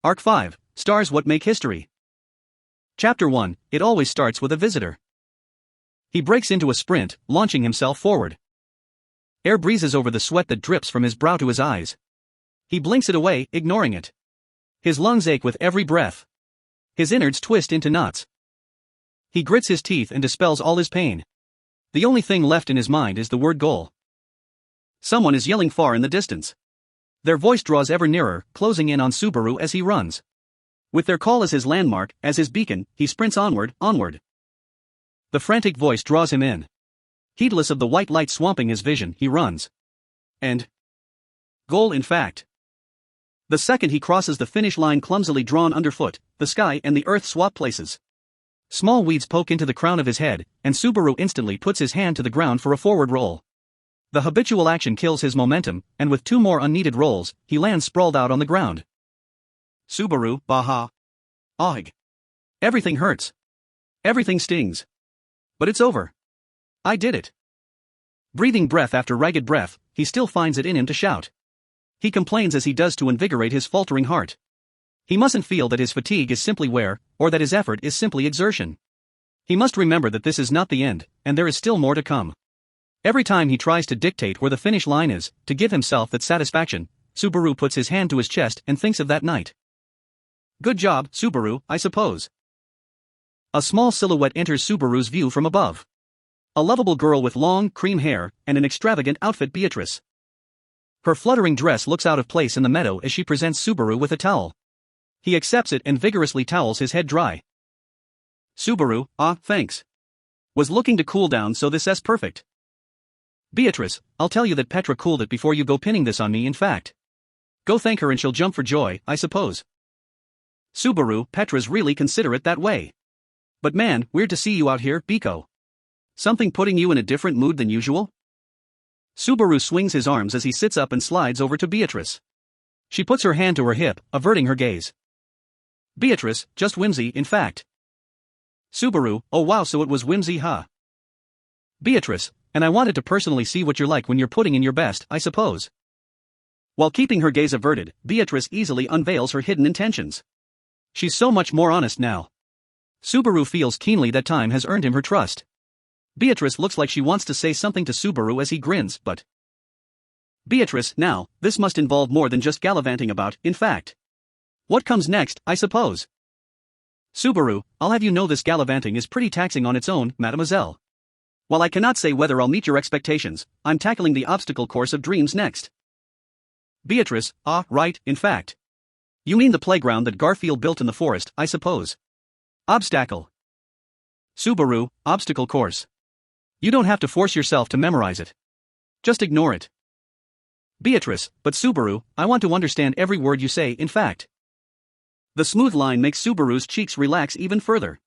Arc 5, Stars What Make History. Chapter 1, It Always Starts with a Visitor. He breaks into a sprint, launching himself forward. Air breezes over the sweat that drips from his brow to his eyes. He blinks it away, ignoring it. His lungs ache with every breath. His innards twist into knots. He grits his teeth and dispels all his pain. The only thing left in his mind is the word goal. Someone is yelling far in the distance. Their voice draws ever nearer, closing in on Subaru as he runs. With their call as his landmark, as his beacon, he sprints onward. The frantic voice draws him in. Heedless of the white light swamping his vision, he runs. And goal, in fact. The second he crosses the finish line clumsily drawn underfoot, the sky and the earth swap places. Small weeds poke into the crown of his head, and Subaru instantly puts his hand to the ground for a forward roll. The habitual action kills his momentum, and with two more unneeded rolls, he lands sprawled out on the ground. Subaru, baha. Ahg. Everything hurts. Everything stings. But it's over. I did it. Breathing breath after ragged breath, he still finds it in him to shout. He complains as he does to invigorate his faltering heart. He mustn't feel that his fatigue is simply wear, or that his effort is simply exertion. He must remember that this is not the end, and there is still more to come. Every time he tries to dictate where the finish line is, to give himself that satisfaction, Subaru puts his hand to his chest and thinks of that night. Good job, Subaru, I suppose. A small silhouette enters Subaru's view from above. A lovable girl with long, cream hair, and an extravagant outfit, Beatrice. Her fluttering dress looks out of place in the meadow as she presents Subaru with a towel. He accepts it and vigorously towels his head dry. Subaru, thanks. Was looking to cool down, so this is perfect. Beatrice, I'll tell you that Petra cooled it before you go pinning this on me, in fact. Go thank her and she'll jump for joy, I suppose. Subaru, Petra's really considerate that way. But man, weird to see you out here, Biko. Something putting you in a different mood than usual? Subaru swings his arms as he sits up and slides over to Beatrice. She puts her hand to her hip, averting her gaze. Beatrice, just whimsy, in fact. Subaru, oh wow, so it was whimsy, huh? Beatrice, and I wanted to personally see what you're like when you're putting in your best, I suppose. While keeping her gaze averted, Beatrice easily unveils her hidden intentions. She's so much more honest now. Subaru feels keenly that time has earned him her trust. Beatrice looks like she wants to say something to Subaru as he grins, but... Beatrice, now, this must involve more than just gallivanting about, in fact. What comes next, I suppose? Subaru, I'll have you know this gallivanting is pretty taxing on its own, mademoiselle. While I cannot say whether I'll meet your expectations, I'm tackling the obstacle course of dreams next. Beatrice, right, in fact. You mean the playground that Garfield built in the forest, I suppose. Obstacle. Subaru, obstacle course. You don't have to force yourself to memorize it. Just ignore it. Beatrice, but Subaru, I want to understand every word you say, in fact. The smooth line makes Subaru's cheeks relax even further.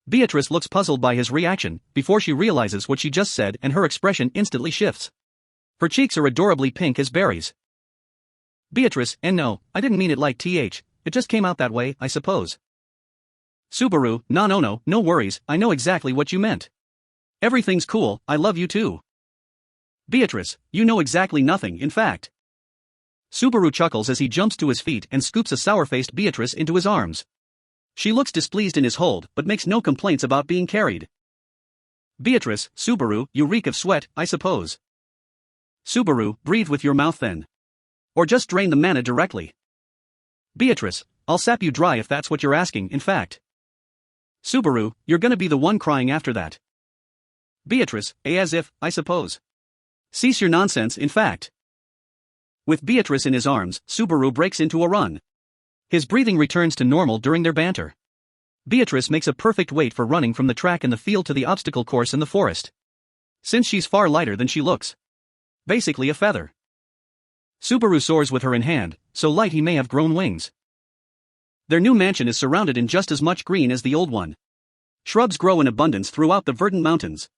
Beatrice looks puzzled by his reaction, before she realizes what she just said, and her expression instantly shifts. Her cheeks are adorably pink as berries. Beatrice, and no, I didn't mean it like it just came out that way, I suppose. Subaru, no worries, I know exactly what you meant. Everything's cool, I love you too. Beatrice, you know exactly nothing, in fact. Subaru chuckles as he jumps to his feet and scoops a sour-faced Beatrice into his arms. She looks displeased in his hold, but makes no complaints about being carried. Beatrice, Subaru, you reek of sweat, I suppose. Subaru, breathe with your mouth then. Or just drain the mana directly. Beatrice, I'll sap you dry if that's what you're asking, in fact. Subaru, you're gonna be the one crying after that. Beatrice, as if, I suppose. Cease your nonsense, in fact. With Beatrice in his arms, Subaru breaks into a run. His breathing returns to normal during their banter. Beatrice makes a perfect weight for running from the track in the field to the obstacle course in the forest. Since she's far lighter than she looks. Basically a feather. Subaru soars with her in hand, so light he may have grown wings. Their new mansion is surrounded in just as much green as the old one. Shrubs grow in abundance throughout the verdant mountains.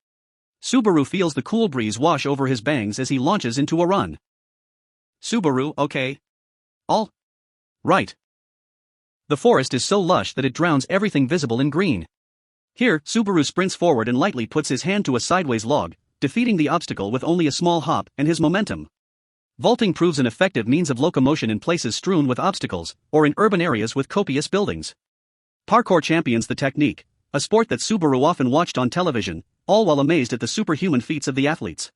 Subaru feels the cool breeze wash over his bangs as he launches into a run. Subaru, okay. All right. The forest is so lush that it drowns everything visible in green. Here, Subaru sprints forward and lightly puts his hand to a sideways log, defeating the obstacle with only a small hop and his momentum. Vaulting proves an effective means of locomotion in places strewn with obstacles, or in urban areas with copious buildings. Parkour champions the technique, a sport that Subaru often watched on television, all while amazed at the superhuman feats of the athletes.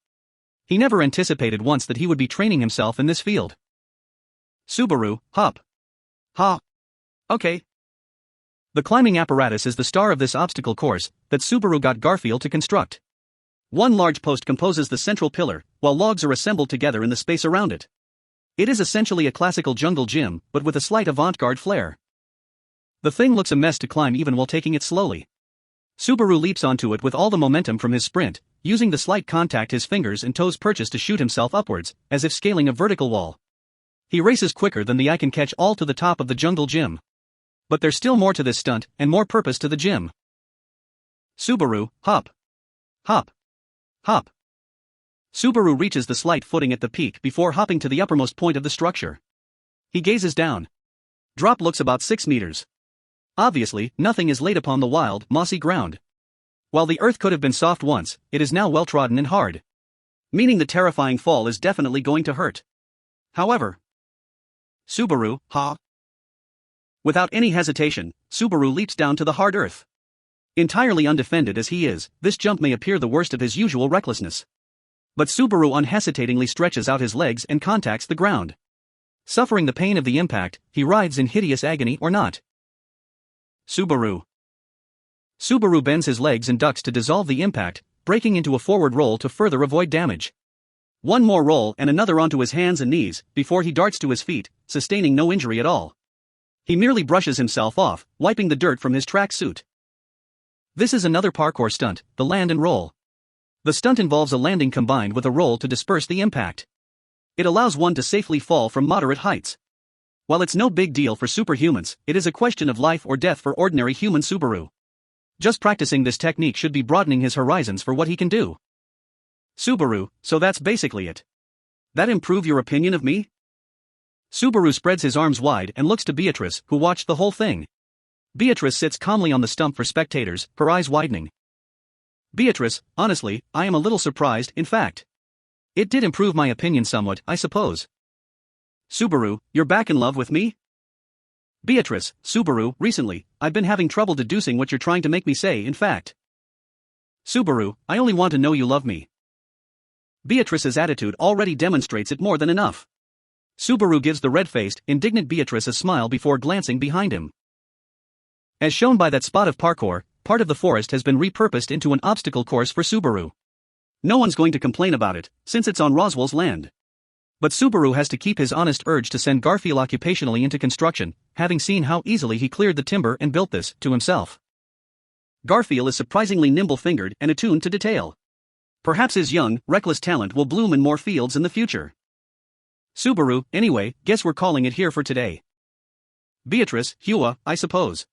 He never anticipated once that he would be training himself in this field. Subaru, hop. Ha. Okay. The climbing apparatus is the star of this obstacle course that Subaru got Garfield to construct. One large post composes the central pillar, while logs are assembled together in the space around it. It is essentially a classical jungle gym, but with a slight avant-garde flair. The thing looks a mess to climb even while taking it slowly. Subaru leaps onto it with all the momentum from his sprint, using the slight contact his fingers and toes purchase to shoot himself upwards, as if scaling a vertical wall. He races quicker than the eye can catch all to the top of the jungle gym. But there's still more to this stunt, and more purpose to the gym. Subaru, hop. Hop. Hop. Subaru reaches the slight footing at the peak before hopping to the uppermost point of the structure. He gazes down. Drop looks about 6 meters. Obviously, nothing is laid upon the wild, mossy ground. While the earth could have been soft once, it is now well-trodden and hard. Meaning the terrifying fall is definitely going to hurt. However, Subaru, ha. Without any hesitation, Subaru leaps down to the hard earth. Entirely undefended as he is, this jump may appear the worst of his usual recklessness. But Subaru unhesitatingly stretches out his legs and contacts the ground. Suffering the pain of the impact, he writhes in hideous agony or not. Subaru. Subaru bends his legs and ducks to dissolve the impact, breaking into a forward roll to further avoid damage. One more roll and another onto his hands and knees, before he darts to his feet, sustaining no injury at all. He merely brushes himself off, wiping the dirt from his track suit. This is another parkour stunt, the land and roll. The stunt involves a landing combined with a roll to disperse the impact. It allows one to safely fall from moderate heights. While it's no big deal for superhumans, it is a question of life or death for ordinary human Subaru. Just practicing this technique should be broadening his horizons for what he can do. Subaru, so that's basically it. That improve your opinion of me? Subaru spreads his arms wide and looks to Beatrice, who watched the whole thing. Beatrice sits calmly on the stump for spectators, her eyes widening. Beatrice, honestly, I am a little surprised, in fact. It did improve my opinion somewhat, I suppose. Subaru, you're back in love with me? Beatrice, Subaru, recently, I've been having trouble deducing what you're trying to make me say, in fact. Subaru, I only want to know you love me. Beatrice's attitude already demonstrates it more than enough. Subaru gives the red-faced, indignant Beatrice a smile before glancing behind him. As shown by that spot of parkour, part of the forest has been repurposed into an obstacle course for Subaru. No one's going to complain about it, since it's on Roswell's land. But Subaru has to keep his honest urge to send Garfield occupationally into construction, having seen how easily he cleared the timber and built this, to himself. Garfield is surprisingly nimble-fingered and attuned to detail. Perhaps his young, reckless talent will bloom in more fields in the future. Subaru, anyway, guess we're calling it here for today. Beatrice, Hua, I suppose.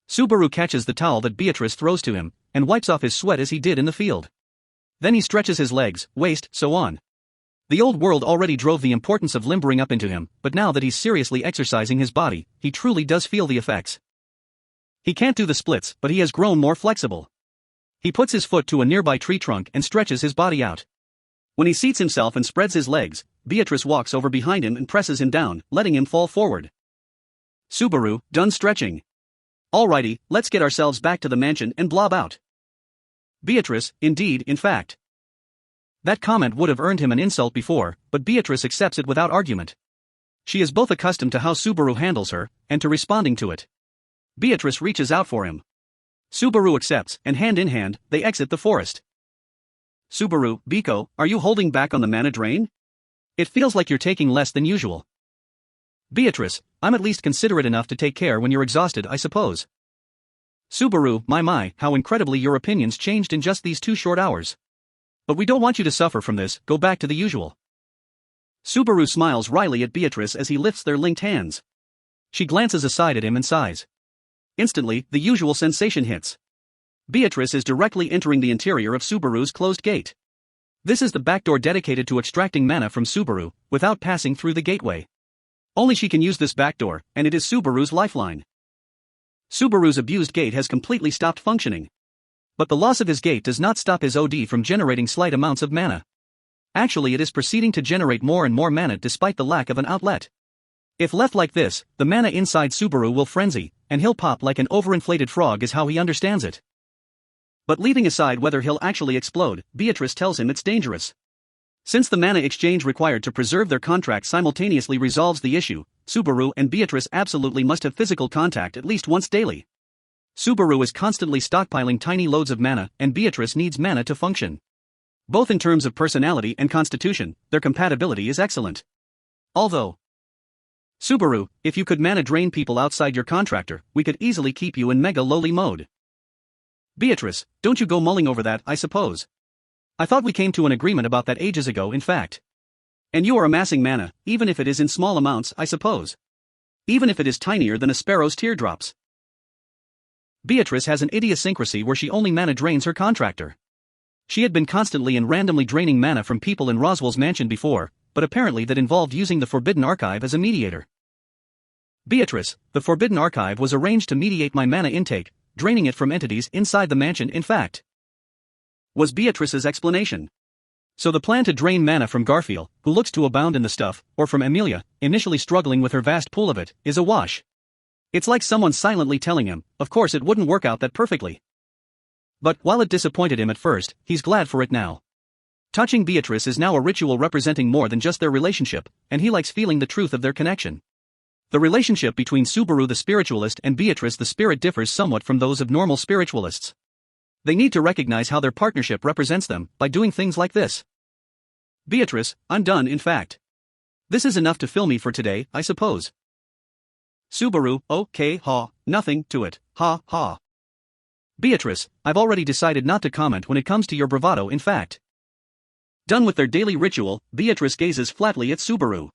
Subaru catches the towel that Beatrice throws to him, and wipes off his sweat as he did in the field. Then he stretches his legs, waist, so on. The old world already drove the importance of limbering up into him, but now that he's seriously exercising his body, he truly does feel the effects. He can't do the splits, but he has grown more flexible. He puts his foot to a nearby tree trunk and stretches his body out. When he seats himself and spreads his legs, Beatrice walks over behind him and presses him down, letting him fall forward. Subaru, done stretching. Alrighty, let's get ourselves back to the mansion and blob out. Beatrice, indeed, in fact. That comment would have earned him an insult before, but Beatrice accepts it without argument. She is both accustomed to how Subaru handles her, and to responding to it. Beatrice reaches out for him. Subaru accepts, and hand in hand, they exit the forest. Subaru, Biko, are you holding back on the mana drain? It feels like you're taking less than usual. Beatrice, I'm at least considerate enough to take care when you're exhausted, I suppose. Subaru, my, how incredibly your opinions changed in just these 2 short hours. But we don't want you to suffer from this, go back to the usual. Subaru smiles wryly at Beatrice as he lifts their linked hands. She glances aside at him and sighs. Instantly, the usual sensation hits. Beatrice is directly entering the interior of Subaru's closed gate. This is the back door dedicated to extracting mana from Subaru, without passing through the gateway. Only she can use this back door, and it is Subaru's lifeline. Subaru's abused gate has completely stopped functioning. But the loss of his gate does not stop his OD from generating slight amounts of mana. Actually, it is proceeding to generate more and more mana despite the lack of an outlet. If left like this, the mana inside Subaru will frenzy, and he'll pop like an overinflated frog is how he understands it. But leaving aside whether he'll actually explode, Beatrice tells him it's dangerous. Since the mana exchange required to preserve their contract simultaneously resolves the issue, Subaru and Beatrice absolutely must have physical contact at least once daily. Subaru is constantly stockpiling tiny loads of mana, and Beatrice needs mana to function. Both in terms of personality and constitution, their compatibility is excellent. Although, Subaru, if you could mana drain people outside your contractor, we could easily keep you in mega lowly mode. Beatrice, don't you go mulling over that, I suppose. I thought we came to an agreement about that ages ago, in fact. And you are amassing mana, even if it is in small amounts, I suppose. Even if it is tinier than a sparrow's teardrops. Beatrice has an idiosyncrasy where she only mana drains her contractor. She had been constantly and randomly draining mana from people in Roswell's mansion before, but apparently that involved using the Forbidden Archive as a mediator. Beatrice, the Forbidden Archive was arranged to mediate my mana intake, draining it from entities inside the mansion in fact. Was Beatrice's explanation. So the plan to drain mana from Garfield, who looks to abound in the stuff, or from Amelia, initially struggling with her vast pool of it, is a wash. It's like someone silently telling him, of course it wouldn't work out that perfectly. But, while it disappointed him at first, he's glad for it now. Touching Beatrice is now a ritual representing more than just their relationship, and he likes feeling the truth of their connection. The relationship between Subaru the spiritualist and Beatrice the spirit differs somewhat from those of normal spiritualists. They need to recognize how their partnership represents them, by doing things like this. Beatrice, I'm done in fact. This is enough to fill me for today, I suppose. Subaru, okay, ha, nothing to it, ha, ha. Beatrice, I've already decided not to comment when it comes to your bravado in fact. Done with their daily ritual, Beatrice gazes flatly at Subaru.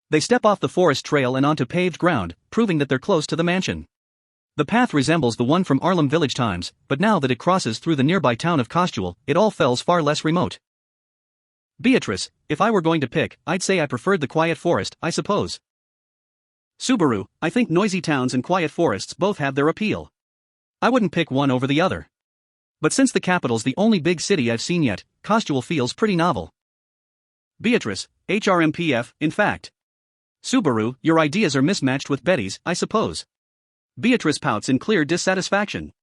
They step off the forest trail and onto paved ground, proving that they're close to the mansion. The path resembles the one from Arlem Village times, but now that it crosses through the nearby town of Kostual, it all feels far less remote. Beatrice, if I were going to pick, I'd say I preferred the quiet forest, I suppose. Subaru, I think noisy towns and quiet forests both have their appeal. I wouldn't pick one over the other. But since the capital's the only big city I've seen yet, Kostual feels pretty novel. Beatrice, HRMPF, in fact. Subaru, your ideas are mismatched with Betty's, I suppose. Beatrice pouts in clear dissatisfaction.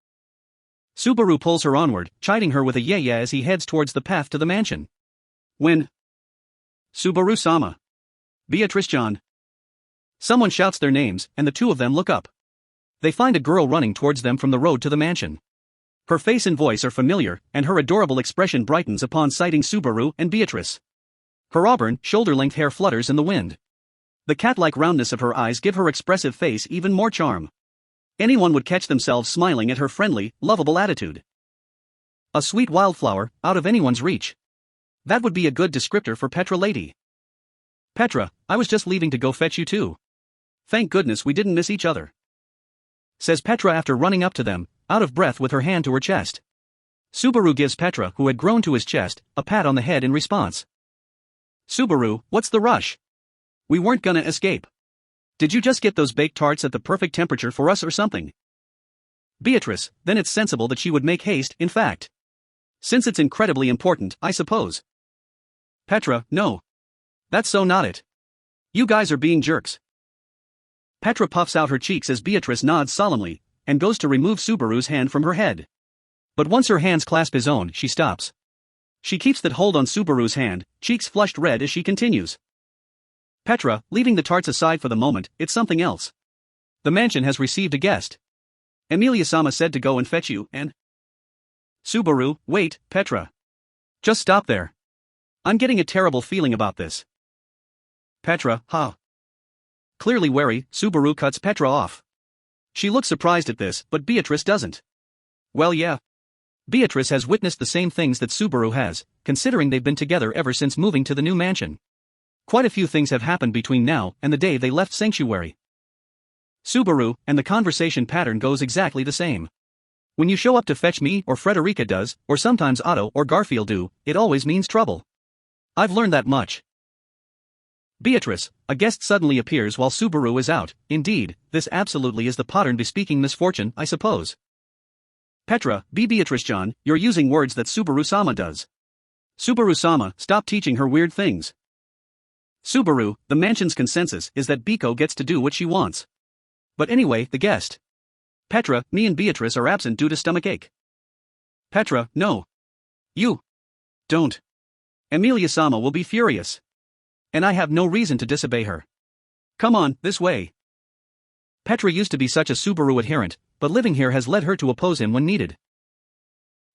Subaru pulls her onward, chiding her with a yeah as he heads towards the path to the mansion. When Subaru-sama. Beatrice-chan. Someone shouts their names, and the two of them look up. They find a girl running towards them from the road to the mansion. Her face and voice are familiar, and her adorable expression brightens upon sighting Subaru and Beatrice. Her auburn, shoulder-length hair flutters in the wind. The cat-like roundness of her eyes give her expressive face even more charm. Anyone would catch themselves smiling at her friendly, lovable attitude. A sweet wildflower, out of anyone's reach. That would be a good descriptor for Petra lady. Petra, I was just leaving to go fetch you too. Thank goodness we didn't miss each other. Says Petra after running up to them, out of breath with her hand to her chest. Subaru gives Petra, who had grown to his chest, a pat on the head in response. Subaru, what's the rush? We weren't gonna escape. Did you just get those baked tarts at the perfect temperature for us or something? Beatrice, then it's sensible that she would make haste, in fact. Since it's incredibly important, I suppose. Petra, no. That's so not it. You guys are being jerks. Petra puffs out her cheeks as Beatrice nods solemnly, and goes to remove Subaru's hand from her head. But once her hands clasp his own, she stops. She keeps that hold on Subaru's hand, cheeks flushed red as she continues. Petra, leaving the tarts aside for the moment, it's something else. The mansion has received a guest. Amelia-sama said to go and fetch you, and... Subaru, wait, Petra. Just stop there. I'm getting a terrible feeling about this. Petra, ha. Clearly wary, Subaru cuts Petra off. She looks surprised at this, but Beatrice doesn't. Well, yeah. Beatrice has witnessed the same things that Subaru has, considering they've been together ever since moving to the new mansion. Quite a few things have happened between now and the day they left Sanctuary. Subaru, and the conversation pattern goes exactly the same. When you show up to fetch me or Frederica does, or sometimes Otto or Garfield do, it always means trouble. I've learned that much. Beatrice, a guest suddenly appears while Subaru is out. Indeed, this absolutely is the pattern bespeaking misfortune, I suppose. Petra, Beatrice-chan, you're using words that Subaru-sama does. Subaru-sama, stop teaching her weird things. Subaru, the mansion's consensus is that Biko gets to do what she wants. But anyway, the guest. Petra, me and Beatrice are absent due to stomachache. Petra, no. You. Don't. Emilia-sama will be furious. And I have no reason to disobey her. Come on, this way. Petra used to be such a Subaru adherent, but living here has led her to oppose him when needed.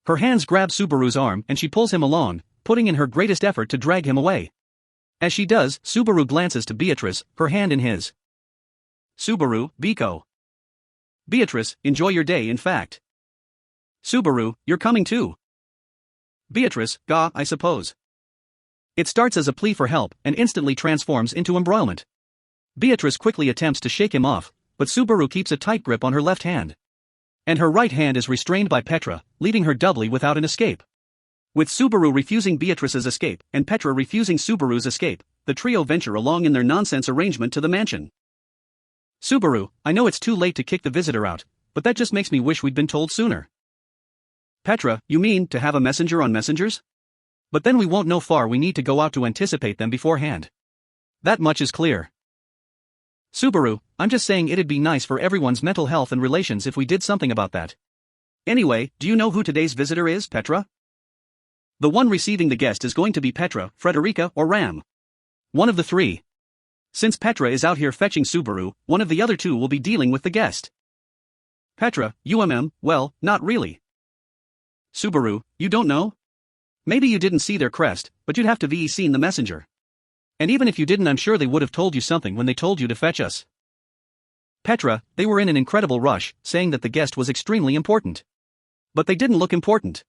Her hands grab Subaru's arm and she pulls him along, putting in her greatest effort to drag him away. As she does, Subaru glances to Beatrice, her hand in his. Subaru, Biko. Beatrice, enjoy your day in fact. Subaru, you're coming too. Beatrice, ga, I suppose. It starts as a plea for help and instantly transforms into embroilment. Beatrice quickly attempts to shake him off, but Subaru keeps a tight grip on her left hand. And her right hand is restrained by Petra, leaving her doubly without an escape. With Subaru refusing Beatrice's escape and Petra refusing Subaru's escape, the trio venture along in their nonsense arrangement to the mansion. Subaru, I know it's too late to kick the visitor out, but that just makes me wish we'd been told sooner. Petra, you mean to have a messenger on messengers? But then we won't know far we need to go out to anticipate them beforehand. That much is clear. Subaru, I'm just saying it'd be nice for everyone's mental health and relations if we did something about that. Anyway, do you know who today's visitor is, Petra? The one receiving the guest is going to be Petra, Frederica, or Ram. One of the three. Since Petra is out here fetching Subaru, one of the other two will be dealing with the guest. Petra, well, not really. Subaru, you don't know? Maybe you didn't see their crest, but you'd have to be seen the messenger. And even if you didn't, I'm sure they would have told you something when they told you to fetch us. Petra, they were in an incredible rush, saying that the guest was extremely important. But they didn't look important.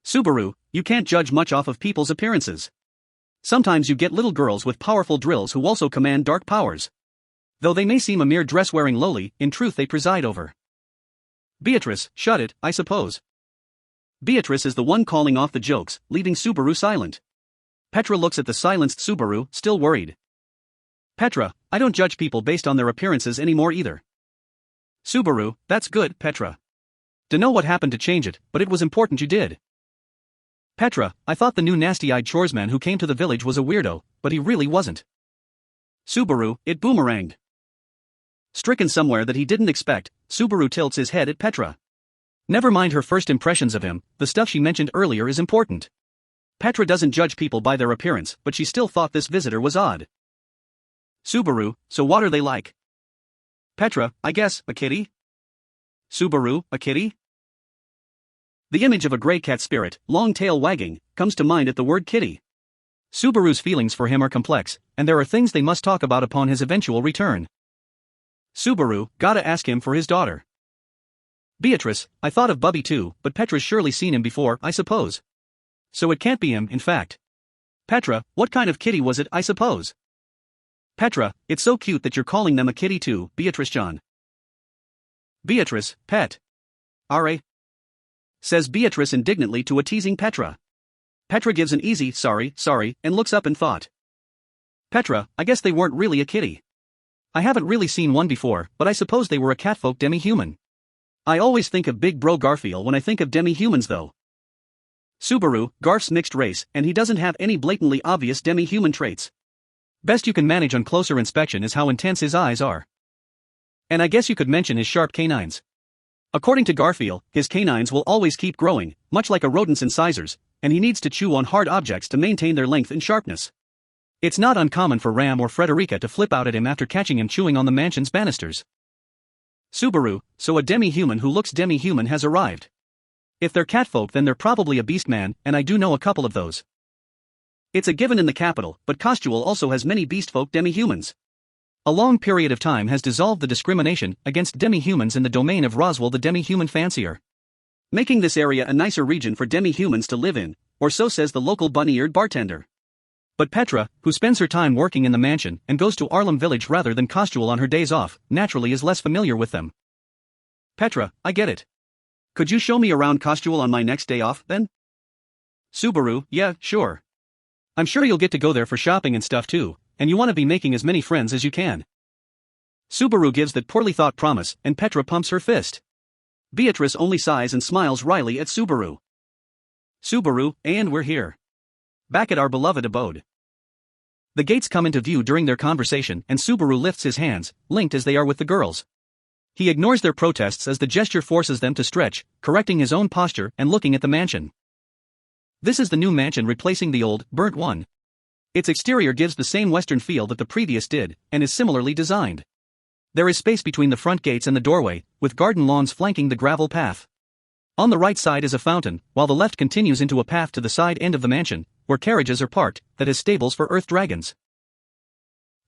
Subaru, you can't judge much off of people's appearances. Sometimes you get little girls with powerful drills who also command dark powers. Though they may seem a mere dress-wearing lowly, in truth they preside over. Beatrice, shut it, I suppose. Beatrice is the one calling off the jokes, leaving Subaru silent. Petra looks at the silenced Subaru, still worried. Petra, I don't judge people based on their appearances anymore either. Subaru, that's good, Petra. Dunno what happened to change it, but it was important you did. Petra, I thought the new nasty-eyed choresman who came to the village was a weirdo, but he really wasn't. Subaru, it boomeranged. Stricken somewhere that he didn't expect, Subaru tilts his head at Petra. Never mind her first impressions of him, the stuff she mentioned earlier is important. Petra doesn't judge people by their appearance, but she still thought this visitor was odd. Subaru, so what are they like? Petra, I guess, a kitty? Subaru, a kitty? The image of a gray cat spirit, long tail wagging, comes to mind at the word kitty. Subaru's feelings for him are complex, and there are things they must talk about upon his eventual return. Subaru, gotta ask him for his daughter. Beatrice, I thought of Bubby too, but Petra's surely seen him before, I suppose. So it can't be him, in fact. Petra, what kind of kitty was it, I suppose? Petra, it's so cute that you're calling them a kitty too, Beatrice John. Beatrice, pet. Are. Says Beatrice indignantly to a teasing Petra. Petra gives an easy, sorry, and looks up in thought. Petra, I guess they weren't really a kitty. I haven't really seen one before, but I suppose they were a catfolk demi-human. I always think of Big Bro Garfield when I think of demi-humans though. Subaru, Garf's mixed race, and he doesn't have any blatantly obvious demi-human traits. Best you can manage on closer inspection is how intense his eyes are. And I guess you could mention his sharp canines. According to Garfield, his canines will always keep growing, much like a rodent's incisors, and he needs to chew on hard objects to maintain their length and sharpness. It's not uncommon for Ram or Frederica to flip out at him after catching him chewing on the mansion's banisters. Subaru, so a demi-human who looks demi-human has arrived. If they're catfolk then they're probably a beastman, and I do know a couple of those. It's a given in the capital, but Kostual also has many beastfolk demi-humans. A long period of time has dissolved the discrimination against demi-humans in the domain of Roswell the demi-human fancier, making this area a nicer region for demi-humans to live in, or so says the local bunny-eared bartender. But Petra, who spends her time working in the mansion and goes to Arlem Village rather than Kostual on her days off, naturally is less familiar with them. Petra, I get it. Could you show me around Kostual on my next day off, then? Subaru, yeah, sure. I'm sure you'll get to go there for shopping and stuff too, and you want to be making as many friends as you can. Subaru gives that poorly thought promise, and Petra pumps her fist. Beatrice only sighs and smiles wryly at Subaru. Subaru, and we're here. Back at our beloved abode. The gates come into view during their conversation and Subaru lifts his hands, linked as they are with the girls. He ignores their protests as the gesture forces them to stretch, correcting his own posture and looking at the mansion. This is the new mansion replacing the old, burnt one. Its exterior gives the same western feel that the previous did, and is similarly designed. There is space between the front gates and the doorway, with garden lawns flanking the gravel path. On the right side is a fountain, while the left continues into a path to the side end of the mansion, where carriages are parked, that has stables for earth dragons.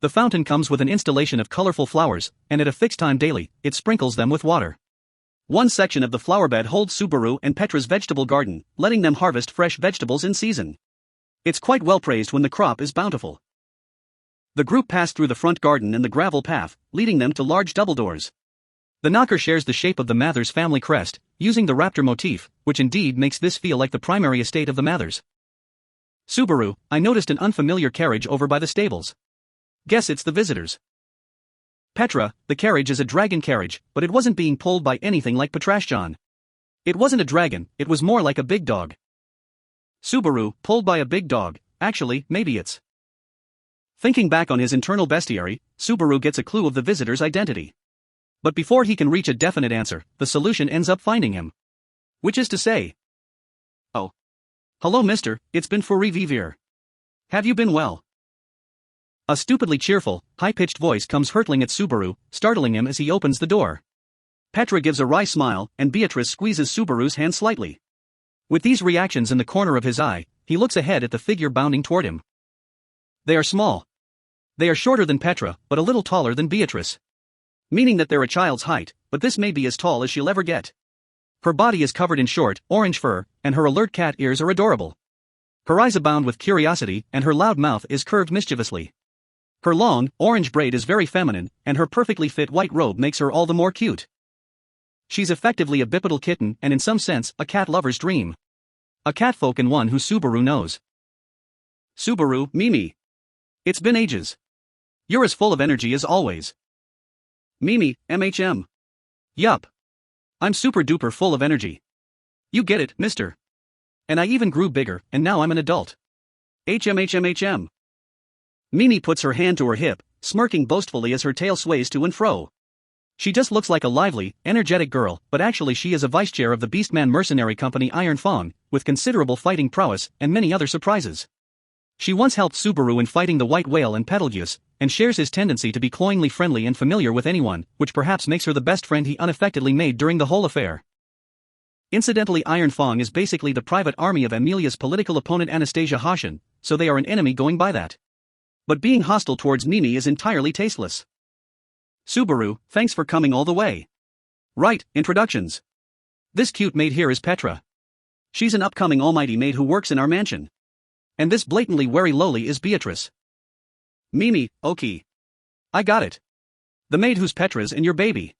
The fountain comes with an installation of colorful flowers, and at a fixed time daily, it sprinkles them with water. One section of the flowerbed holds Subaru and Petra's vegetable garden, letting them harvest fresh vegetables in season. It's quite well praised when the crop is bountiful. The group pass through the front garden and the gravel path, leading them to large double doors. The knocker shares the shape of the Mathers family crest, using the raptor motif, which indeed makes this feel like the primary estate of the Mathers. Subaru, I noticed an unfamiliar carriage over by the stables. Guess it's the visitors. Petra, the carriage is a dragon carriage, but it wasn't being pulled by anything like Petrashjan. It wasn't a dragon, it was more like a big dog. Subaru, pulled by a big dog, actually, maybe it's. Thinking back on his internal bestiary, Subaru gets a clue of the visitor's identity. But before he can reach a definite answer, the solution ends up finding him. Which is to say, oh. Hello mister, it's been Vivir. Have you been well? A stupidly cheerful, high-pitched voice comes hurtling at Subaru, startling him as he opens the door. Petra gives a wry smile, and Beatrice squeezes Subaru's hand slightly. With these reactions in the corner of his eye, he looks ahead at the figure bounding toward him. They are small. They are shorter than Petra, but a little taller than Beatrice. Meaning that they're a child's height, but this may be as tall as she'll ever get. Her body is covered in short, orange fur, and her alert cat ears are adorable. Her eyes abound with curiosity, and her loud mouth is curved mischievously. Her long, orange braid is very feminine, and her perfectly fit white robe makes her all the more cute. She's effectively a bipedal kitten and in some sense, a cat lover's dream. A catfolk and one who Subaru knows. Subaru, Mimi. It's been ages. You're as full of energy as always. Mimi, MHM. Yup. I'm super duper full of energy. You get it, mister. And I even grew bigger, and now I'm an adult. HMHMHM. Mimi puts her hand to her hip, smirking boastfully as her tail sways to and fro. She just looks like a lively, energetic girl, but actually she is a vice chair of the Beastman mercenary company Iron Fang, with considerable fighting prowess and many other surprises. She once helped Subaru in fighting the white whale and Betelgeuse, and shares his tendency to be cloyingly friendly and familiar with anyone, which perhaps makes her the best friend he unaffectedly made during the whole affair. Incidentally, Iron Fang is basically the private army of Amelia's political opponent Anastasia Hashin, so they are an enemy going by that. But being hostile towards Mimi is entirely tasteless. Subaru, thanks for coming all the way. Right, introductions. This cute maid here is Petra. She's an upcoming almighty maid who works in our mansion. And this blatantly very lowly is Beatrice. Mimi, okay. I got it. The maid who's Petra's and your baby.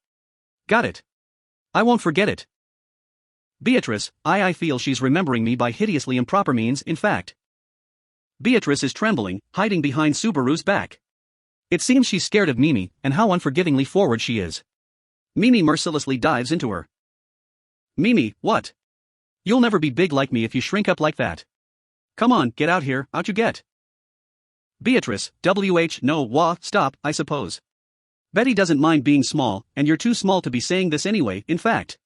Got it. I won't forget it. Beatrice, I feel she's remembering me by hideously improper means, in fact. Beatrice is trembling, hiding behind Subaru's back. It seems she's scared of Mimi, and how unforgivingly forward she is. Mimi mercilessly dives into her. Mimi, what? You'll never be big like me if you shrink up like that. Come on, get out here, out you get. Beatrice, stop, I suppose. Betty doesn't mind being small, and you're too small to be saying this anyway, in fact.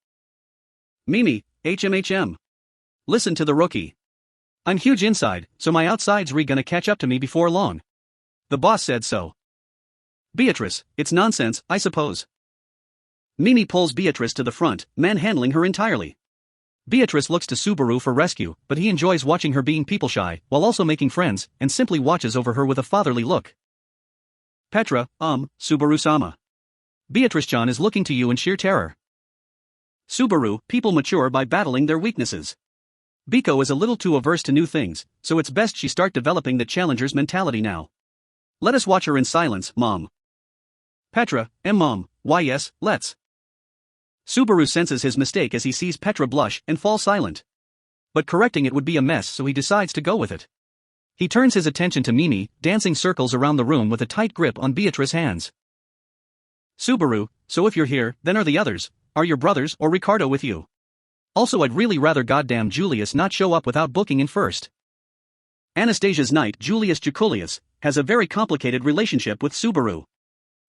Mimi, HMHM. Listen to the rookie. I'm huge inside, so my outside's gonna catch up to me before long. The boss said so. Beatrice, it's nonsense, I suppose. Mimi pulls Beatrice to the front, manhandling her entirely. Beatrice looks to Subaru for rescue, but he enjoys watching her being people-shy, while also making friends, and simply watches over her with a fatherly look. Petra, Subaru-sama. Beatrice-chan is looking to you in sheer terror. Subaru, people mature by battling their weaknesses. Biko is a little too averse to new things, so it's best she start developing the challenger's mentality now. Let us watch her in silence, Mom. Petra, Mom, why yes, let's. Subaru senses his mistake as he sees Petra blush and fall silent. But correcting it would be a mess, so he decides to go with it. He turns his attention to Mimi, dancing circles around the room with a tight grip on Beatrice's hands. Subaru, so if you're here, then are the others? Are your brothers or Ricardo with you? Also, I'd really rather goddamn Julius not show up without booking in first. Anastasia's knight Julius Jaculius has a very complicated relationship with Subaru.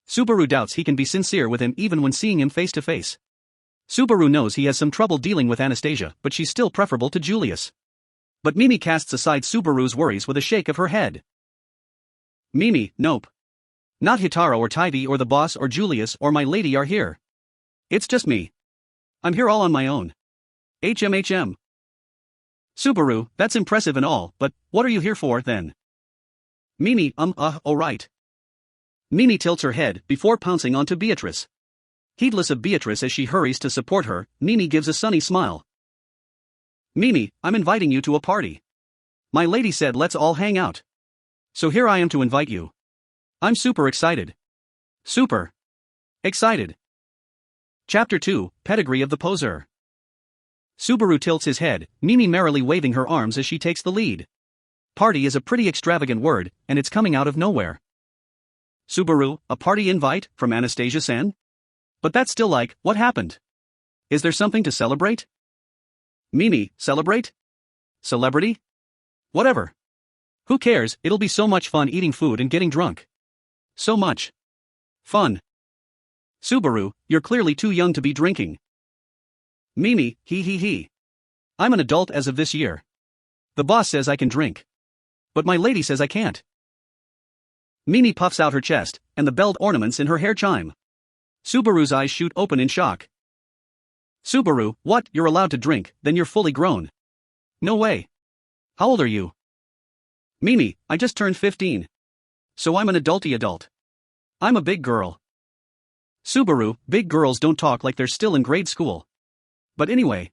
Subaru doubts he can be sincere with him even when seeing him face to face. Subaru knows he has some trouble dealing with Anastasia, but she's still preferable to Julius. But Mimi casts aside Subaru's worries with a shake of her head. Mimi, nope. Not Hitaro or Taibi or the boss or Julius or my lady are here. It's just me. I'm here all on my own. HMHM. Subaru, that's impressive and all, but what are you here for, then? Mimi, oh right. Mimi tilts her head before pouncing onto Beatrice. Heedless of Beatrice as she hurries to support her, Mimi gives a sunny smile. Mimi, I'm inviting you to a party. My lady said let's all hang out. So here I am to invite you. I'm super excited. Super excited. Chapter 2, Pedigree of the Poseur. Subaru tilts his head, Mimi merrily waving her arms as she takes the lead. Party is a pretty extravagant word, and it's coming out of nowhere. Subaru, a party invite, from Anastasia-san? But that's still like, what happened? Is there something to celebrate? Mimi, celebrate? Celebrity? Whatever. Who cares, it'll be so much fun eating food and getting drunk. So much fun. Subaru, you're clearly too young to be drinking. Mimi, he. I'm an adult as of this year. The boss says I can drink. But my lady says I can't. Mimi puffs out her chest, and the belled ornaments in her hair chime. Subaru's eyes shoot open in shock. Subaru, what, you're allowed to drink, then you're fully grown. No way. How old are you? Mimi, I just turned 15. So I'm an adulty adult. I'm a big girl. Subaru, big girls don't talk like they're still in grade school. But anyway.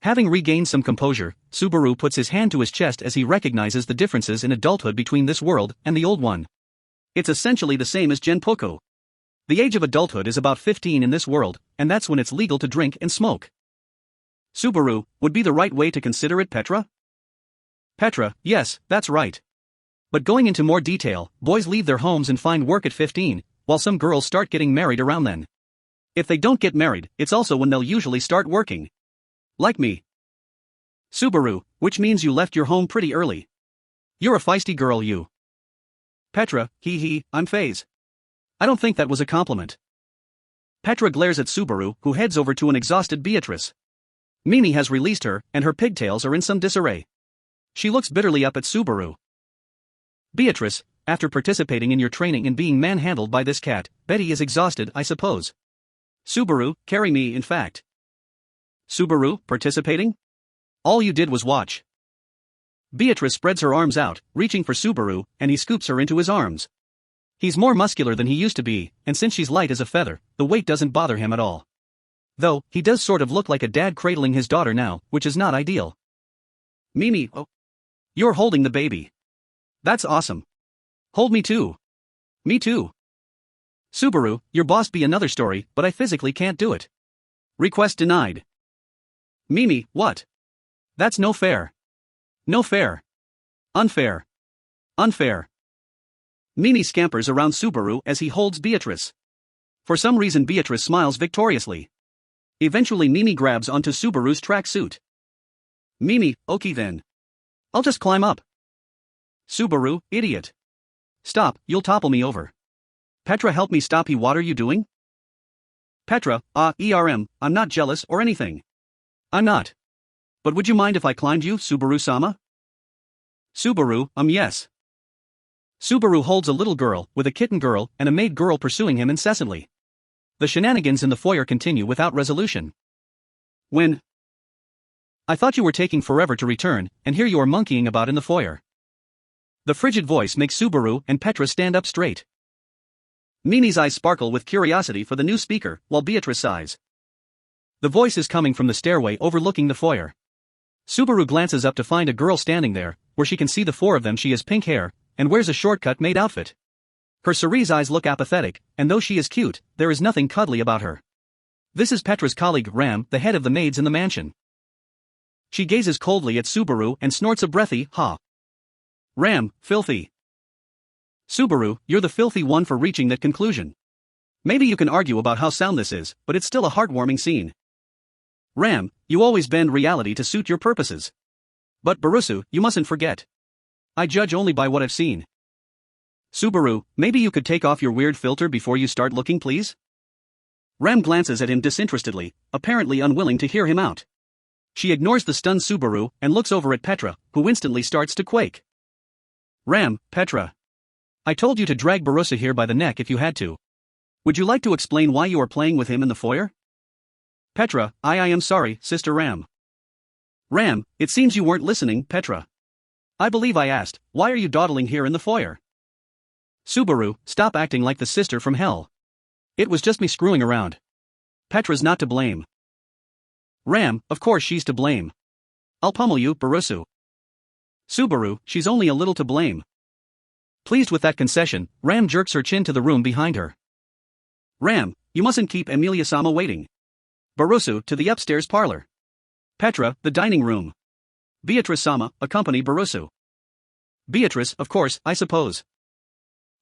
Having regained some composure, Subaru puts his hand to his chest as he recognizes the differences in adulthood between this world and the old one. It's essentially the same as Genpoku. The age of adulthood is about 15 in this world, and that's when it's legal to drink and smoke. Subaru, would be the right way to consider it Petra? Petra, yes, that's right. But going into more detail, boys leave their homes and find work at 15, while some girls start getting married around then. If they don't get married, it's also when they'll usually start working. Like me. Subaru, which means you left your home pretty early. You're a feisty girl, you. Petra, I'm phase. I don't think that was a compliment. Petra glares at Subaru, who heads over to an exhausted Beatrice. Mimi has released her, and her pigtails are in some disarray. She looks bitterly up at Subaru. Beatrice, after participating in your training and being manhandled by this cat, Betty is exhausted, I suppose. Subaru, carry me, in fact. Subaru, participating? All you did was watch. Beatrice spreads her arms out, reaching for Subaru, and he scoops her into his arms. He's more muscular than he used to be, and since she's light as a feather, the weight doesn't bother him at all. Though, he does sort of look like a dad cradling his daughter now, which is not ideal. Mimi, oh. You're holding the baby. That's awesome. Hold me too. Me too. Subaru, your boss be another story, but I physically can't do it. Request denied. Mimi, what? That's no fair. No fair. Unfair. Unfair. Mimi scampers around Subaru as he holds Beatrice. For some reason Beatrice smiles victoriously. Eventually Mimi grabs onto Subaru's tracksuit. Mimi, okay then. I'll just climb up. Subaru, idiot. Stop, you'll topple me over. Petra, help me stop. What are you doing? Petra, I'm not jealous or anything. I'm not. But would you mind if I climbed you, Subaru-sama? Subaru, yes. Subaru holds a little girl, with a kitten girl and a maid girl pursuing him incessantly. The shenanigans in the foyer continue without resolution. When? I thought you were taking forever to return, and here you are monkeying about in the foyer. The frigid voice makes Subaru and Petra stand up straight. Mimi's eyes sparkle with curiosity for the new speaker, while Beatrice sighs. The voice is coming from the stairway overlooking the foyer. Subaru glances up to find a girl standing there, where she can see the four of them. She has pink hair, and wears a shortcut maid outfit. Her cerise eyes look apathetic, and though she is cute, there is nothing cuddly about her. This is Petra's colleague Ram, the head of the maids in the mansion. She gazes coldly at Subaru and snorts a breathy, ha. Ram, filthy. Subaru, you're the filthy one for reaching that conclusion. Maybe you can argue about how sound this is, but it's still a heartwarming scene. Ram, you always bend reality to suit your purposes. But Barusu, you mustn't forget. I judge only by what I've seen. Subaru, maybe you could take off your weird filter before you start looking, please? Ram glances at him disinterestedly, apparently unwilling to hear him out. She ignores the stunned Subaru and looks over at Petra, who instantly starts to quake. Ram, Petra. I told you to drag Barusa here by the neck if you had to. Would you like to explain why you are playing with him in the foyer? Petra, I am sorry, Sister Ram. Ram, it seems you weren't listening, Petra. I believe I asked, why are you dawdling here in the foyer? Subaru, stop acting like the sister from hell. It was just me screwing around. Petra's not to blame. Ram, of course she's to blame. I'll pummel you, Barusu. Subaru, she's only a little to blame. Pleased with that concession, Ram jerks her chin to the room behind her. Ram, you mustn't keep Emilia-sama waiting. Barusu, to the upstairs parlor. Petra, the dining room. Beatrice-sama, accompany Barusu. Beatrice, of course, I suppose.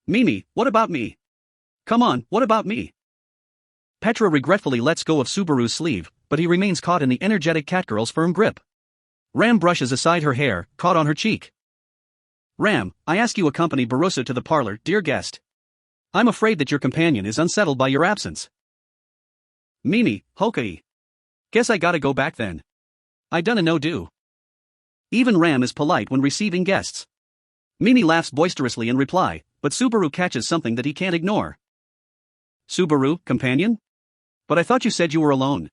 Mimi, what about me? Come on, what about me? Petra regretfully lets go of Subaru's sleeve, but he remains caught in the energetic catgirl's firm grip. Ram brushes aside her hair, caught on her cheek. Ram, I ask you accompany Barusu to the parlor, dear guest. I'm afraid that your companion is unsettled by your absence. Mimi, Hokai. Guess I gotta go back then. I done a no-do. Even Ram is polite when receiving guests. Mimi laughs boisterously in reply, but Subaru catches something that he can't ignore. Subaru, companion? But I thought you said you were alone.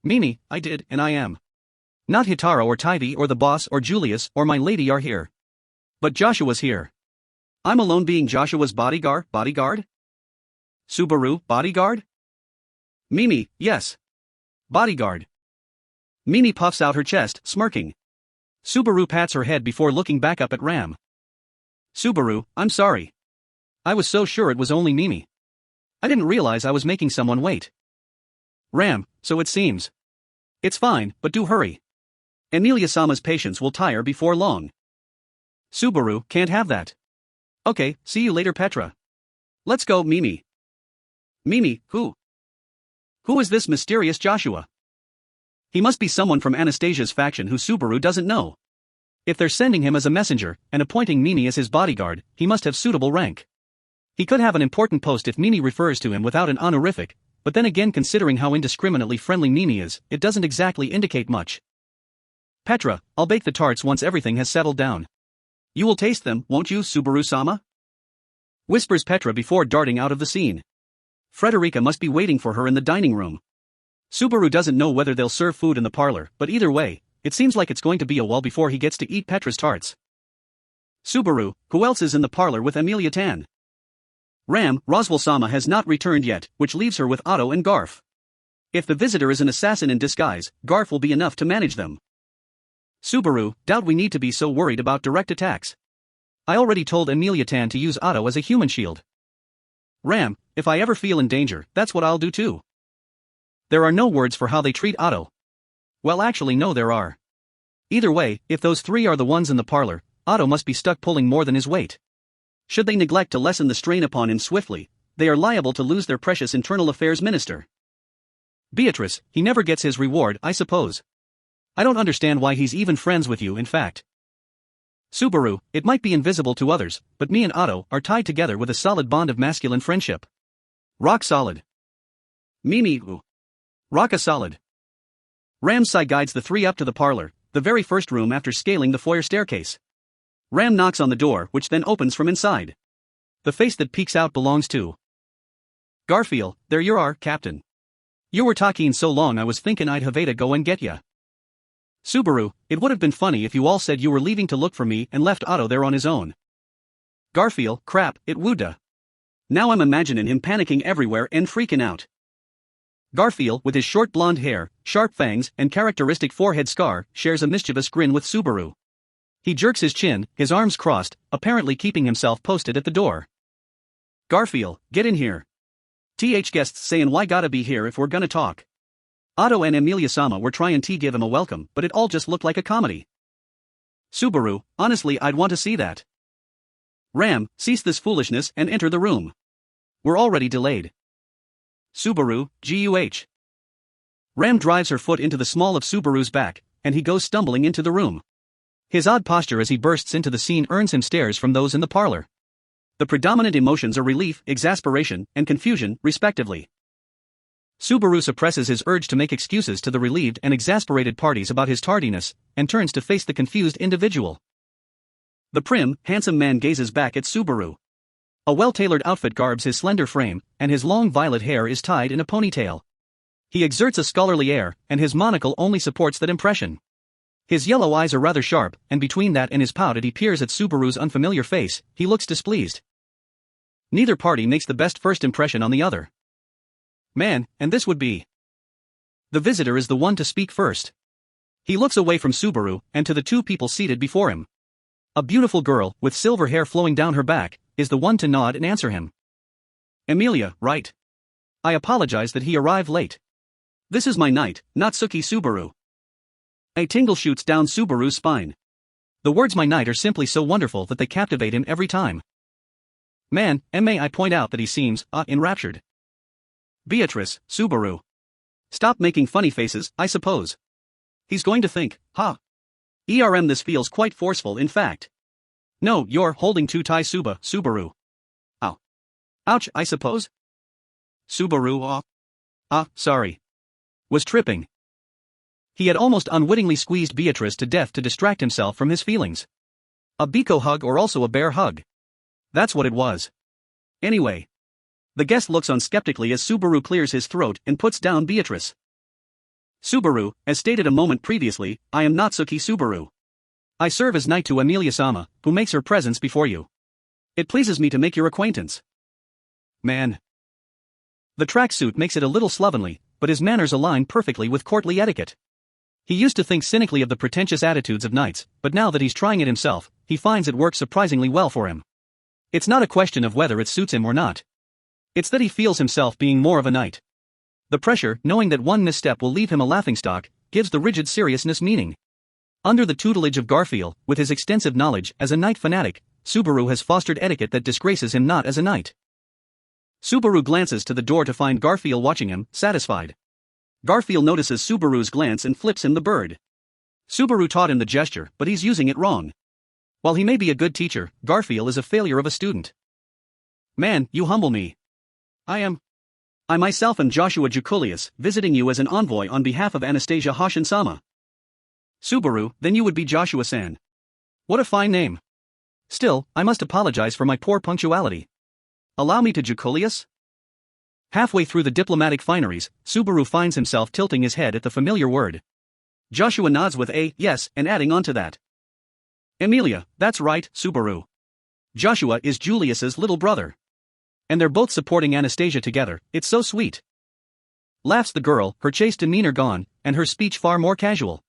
Mimi, I did, and I am. Not Hitaro or Taivi or the boss or Julius or my lady are here. But Joshua's here. I'm alone being Joshua's bodyguard? Subaru, bodyguard? Mimi, yes. Bodyguard. Mimi puffs out her chest, smirking. Subaru pats her head before looking back up at Ram. Subaru, I'm sorry. I was so sure it was only Mimi. I didn't realize I was making someone wait. Ram, so it seems. It's fine, but do hurry. Emilia-sama's patience will tire before long. Subaru, can't have that. Okay, see you later, Petra. Let's go, Mimi. Mimi, who? Who is this mysterious Joshua? He must be someone from Anastasia's faction who Subaru doesn't know. If they're sending him as a messenger and appointing Mimi as his bodyguard, he must have suitable rank. He could have an important post if Mimi refers to him without an honorific, but then again considering how indiscriminately friendly Mimi is, it doesn't exactly indicate much. Petra, I'll bake the tarts once everything has settled down. You will taste them, won't you, Subaru-sama? Whispers Petra before darting out of the scene. Frederica must be waiting for her in the dining room. Subaru doesn't know whether they'll serve food in the parlor, but either way, it seems like it's going to be a while before he gets to eat Petra's tarts. Subaru, who else is in the parlor with Emilia-tan? Ram, Roswell-sama has not returned yet, which leaves her with Otto and Garf. If the visitor is an assassin in disguise, Garf will be enough to manage them. Subaru, doubt we need to be so worried about direct attacks. I already told Emilia-tan to use Otto as a human shield. Ram, if I ever feel in danger, that's what I'll do too. There are no words for how they treat Otto. Well, actually no, there are. Either way, if those three are the ones in the parlor, Otto must be stuck pulling more than his weight. Should they neglect to lessen the strain upon him swiftly, they are liable to lose their precious internal affairs minister. Beatrice, he never gets his reward, I suppose. I don't understand why he's even friends with you, in fact. Subaru, it might be invisible to others, but me and Otto are tied together with a solid bond of masculine friendship. Rock solid. Mimi, rock solid. Ramsai guides the three up to the parlor, the very first room after scaling the foyer staircase. Ram knocks on the door, which then opens from inside. The face that peeks out belongs to Garfield. There you are, Captain. You were talking so long I was thinking I'd have to go and get ya. Subaru, it would have been funny if you all said you were leaving to look for me and left Otto there on his own. Garfield, crap, it woulda. Now I'm imagining him panicking everywhere and freaking out. Garfield, with his short blonde hair, sharp fangs, and characteristic forehead scar, shares a mischievous grin with Subaru. He jerks his chin, his arms crossed, apparently keeping himself posted at the door. Garfield, get in here. TH guests saying why gotta be here if we're gonna talk. Otto and Emilia-sama were trying to give him a welcome, but it all just looked like a comedy. Subaru, honestly I'd want to see that. Ram, cease this foolishness and enter the room. We're already delayed. Subaru, GUH. Ram drives her foot into the small of Subaru's back, and he goes stumbling into the room. His odd posture as he bursts into the scene earns him stares from those in the parlor. The predominant emotions are relief, exasperation, and confusion, respectively. Subaru suppresses his urge to make excuses to the relieved and exasperated parties about his tardiness, and turns to face the confused individual. The prim, handsome man gazes back at Subaru. A well-tailored outfit garbs his slender frame, and his long violet hair is tied in a ponytail. He exerts a scholarly air, and his monocle only supports that impression. His yellow eyes are rather sharp, and between that and his pout he peers at Subaru's unfamiliar face, he looks displeased. Neither party makes the best first impression on the other. Man, and this would be. The visitor is the one to speak first. He looks away from Subaru, and to the two people seated before him. A beautiful girl, with silver hair flowing down her back, is the one to nod and answer him. Emilia, right? I apologize that he arrived late. This is my knight, Natsuki Subaru. A tingle shoots down Subaru's spine. The words my knight are simply so wonderful that they captivate him every time. Man, and may I point out that he seems, enraptured. Beatrice, Subaru. Stop making funny faces, I suppose. He's going to think, this feels quite forceful in fact. No, you're holding too tight Subaru. Ow. Ouch, I suppose. Subaru, sorry. Was tripping. He had almost unwittingly squeezed Beatrice to death to distract himself from his feelings. A Biko hug or also a bear hug. That's what it was. Anyway. The guest looks on skeptically as Subaru clears his throat and puts down Beatrice. Subaru, as stated a moment previously, I am Natsuki Subaru. I serve as knight to Emilia-sama, who makes her presence before you. It pleases me to make your acquaintance. Man. The tracksuit makes it a little slovenly, but his manners align perfectly with courtly etiquette. He used to think cynically of the pretentious attitudes of knights, but now that he's trying it himself, he finds it works surprisingly well for him. It's not a question of whether it suits him or not. It's that he feels himself being more of a knight. The pressure, knowing that one misstep will leave him a laughingstock, gives the rigid seriousness meaning. Under the tutelage of Garfield, with his extensive knowledge as a knight fanatic, Subaru has fostered etiquette that disgraces him not as a knight. Subaru glances to the door to find Garfield watching him, satisfied. Garfield notices Subaru's glance and flips him the bird. Subaru taught him the gesture, but he's using it wrong. While he may be a good teacher, Garfield is a failure of a student. Man, you humble me. I myself am Joshua Jukulius, visiting you as an envoy on behalf of Anastasia Hoshin-sama. Subaru, then you would be Joshua-san. What a fine name. Still, I must apologize for my poor punctuality. Allow me to Jukulius? Halfway through the diplomatic fineries, Subaru finds himself tilting his head at the familiar word. Joshua nods with a yes and adding on to that. Emilia, that's right, Subaru. Joshua is Julius's little brother. And they're both supporting Anastasia together, it's so sweet. Laughs the girl, her chaste demeanor gone, and her speech far more casual.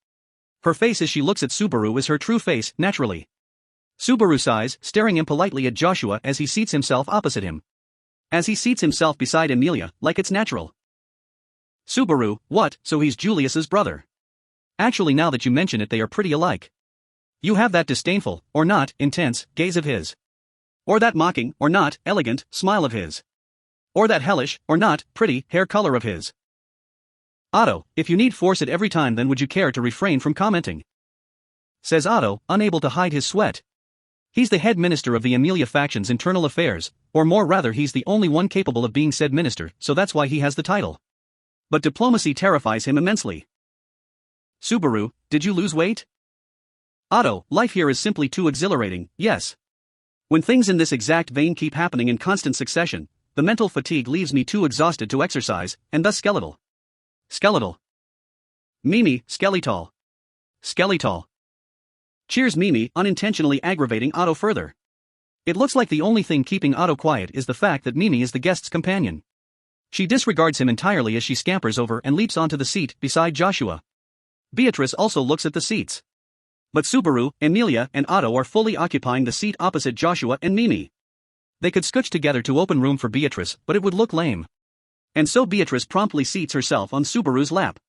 Her face as she looks at Subaru is her true face, naturally. Subaru sighs, staring impolitely at Joshua as he seats himself opposite him. As he seats himself beside Emilia, like it's natural. Subaru, what, so he's Julius's brother? Actually now that you mention it they are pretty alike. You have that disdainful, or not, intense, gaze of his. Or that mocking, or not, elegant, smile of his. Or that hellish, or not, pretty, hair color of his. Otto, if you need force it every time then would you care to refrain from commenting? Says Otto, unable to hide his sweat. He's the head minister of the Emilia faction's internal affairs, or more rather he's the only one capable of being said minister, so that's why he has the title. But diplomacy terrifies him immensely. Subaru, did you lose weight? Otto, life here is simply too exhilarating, yes. When things in this exact vein keep happening in constant succession, the mental fatigue leaves me too exhausted to exercise, and thus skeletal. Skeletal. Mimi, skeletal. Skeletal. Cheers Mimi, unintentionally aggravating Otto further. It looks like the only thing keeping Otto quiet is the fact that Mimi is the guest's companion. She disregards him entirely as she scampers over and leaps onto the seat beside Joshua. Beatrice also looks at the seats. But Subaru, Emilia, and Otto are fully occupying the seat opposite Joshua and Mimi. They could scooch together to open room for Beatrice, but it would look lame. And so Beatrice promptly seats herself on Subaru's lap.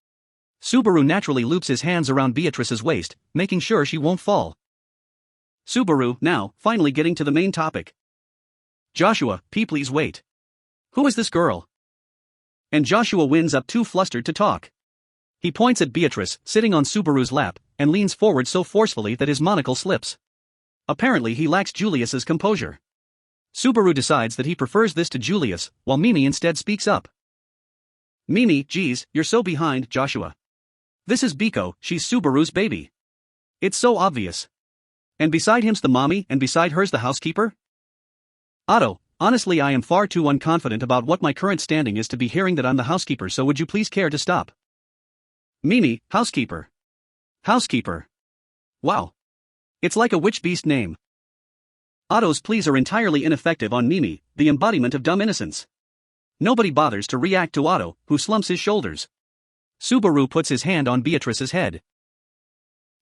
Subaru naturally loops his hands around Beatrice's waist, making sure she won't fall. Subaru, now, finally getting to the main topic. Joshua, please wait. Who is this girl? And Joshua winds up too flustered to talk. He points at Beatrice, sitting on Subaru's lap, and leans forward so forcefully that his monocle slips. Apparently he lacks Julius's composure. Subaru decides that he prefers this to Julius, while Mimi instead speaks up. Mimi, geez, you're so behind, Joshua. This is Biko, she's Subaru's baby. It's so obvious. And beside him's the mommy, and beside her's the housekeeper? Otto, honestly I am far too unconfident about what my current standing is to be hearing that I'm the housekeeper, so would you please care to stop? Mimi, housekeeper. Housekeeper. Wow. It's like a witch-beast name. Otto's pleas are entirely ineffective on Mimi, the embodiment of dumb innocence. Nobody bothers to react to Otto, who slumps his shoulders. Subaru puts his hand on Beatrice's head.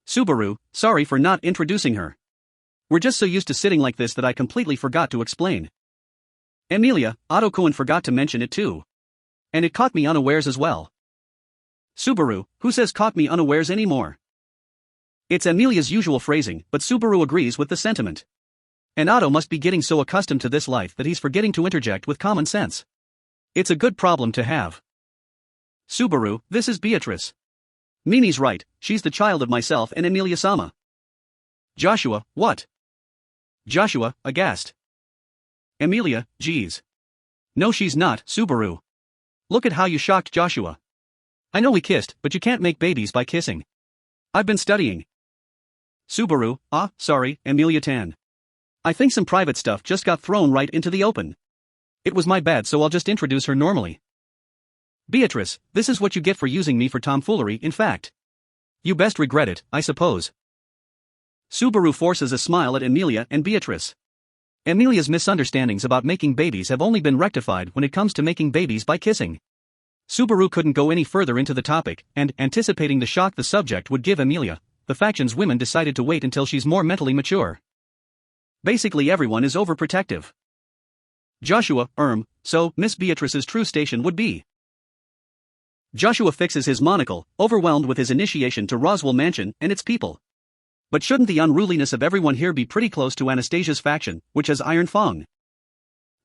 Subaru, sorry for not introducing her. We're just so used to sitting like this that I completely forgot to explain. Emilia, Otto-kun forgot to mention it too. And it caught me unawares as well. Subaru, who says caught me unawares anymore? It's Emilia's usual phrasing, but Subaru agrees with the sentiment. And Otto must be getting so accustomed to this life that he's forgetting to interject with common sense. It's a good problem to have. Subaru, this is Beatrice. Mimi's right, she's the child of myself and Emilia-sama. Joshua, what? Joshua, aghast. Emilia, geez. No she's not, Subaru. Look at how you shocked Joshua. I know we kissed, but you can't make babies by kissing. I've been studying. Subaru, sorry, Emilia-tan. I think some private stuff just got thrown right into the open. It was my bad, so I'll just introduce her normally. Beatrice, this is what you get for using me for tomfoolery, in fact. You best regret it, I suppose. Subaru forces a smile at Emilia and Beatrice. Emilia's misunderstandings about making babies have only been rectified when it comes to making babies by kissing. Subaru couldn't go any further into the topic, and, anticipating the shock the subject would give Emilia, the faction's women decided to wait until she's more mentally mature. Basically everyone is overprotective. Joshua, so, Miss Beatrice's true station would be. Joshua fixes his monocle, overwhelmed with his initiation to Roswell Mansion and its people. But shouldn't the unruliness of everyone here be pretty close to Anastasia's faction, which has Iron Fong?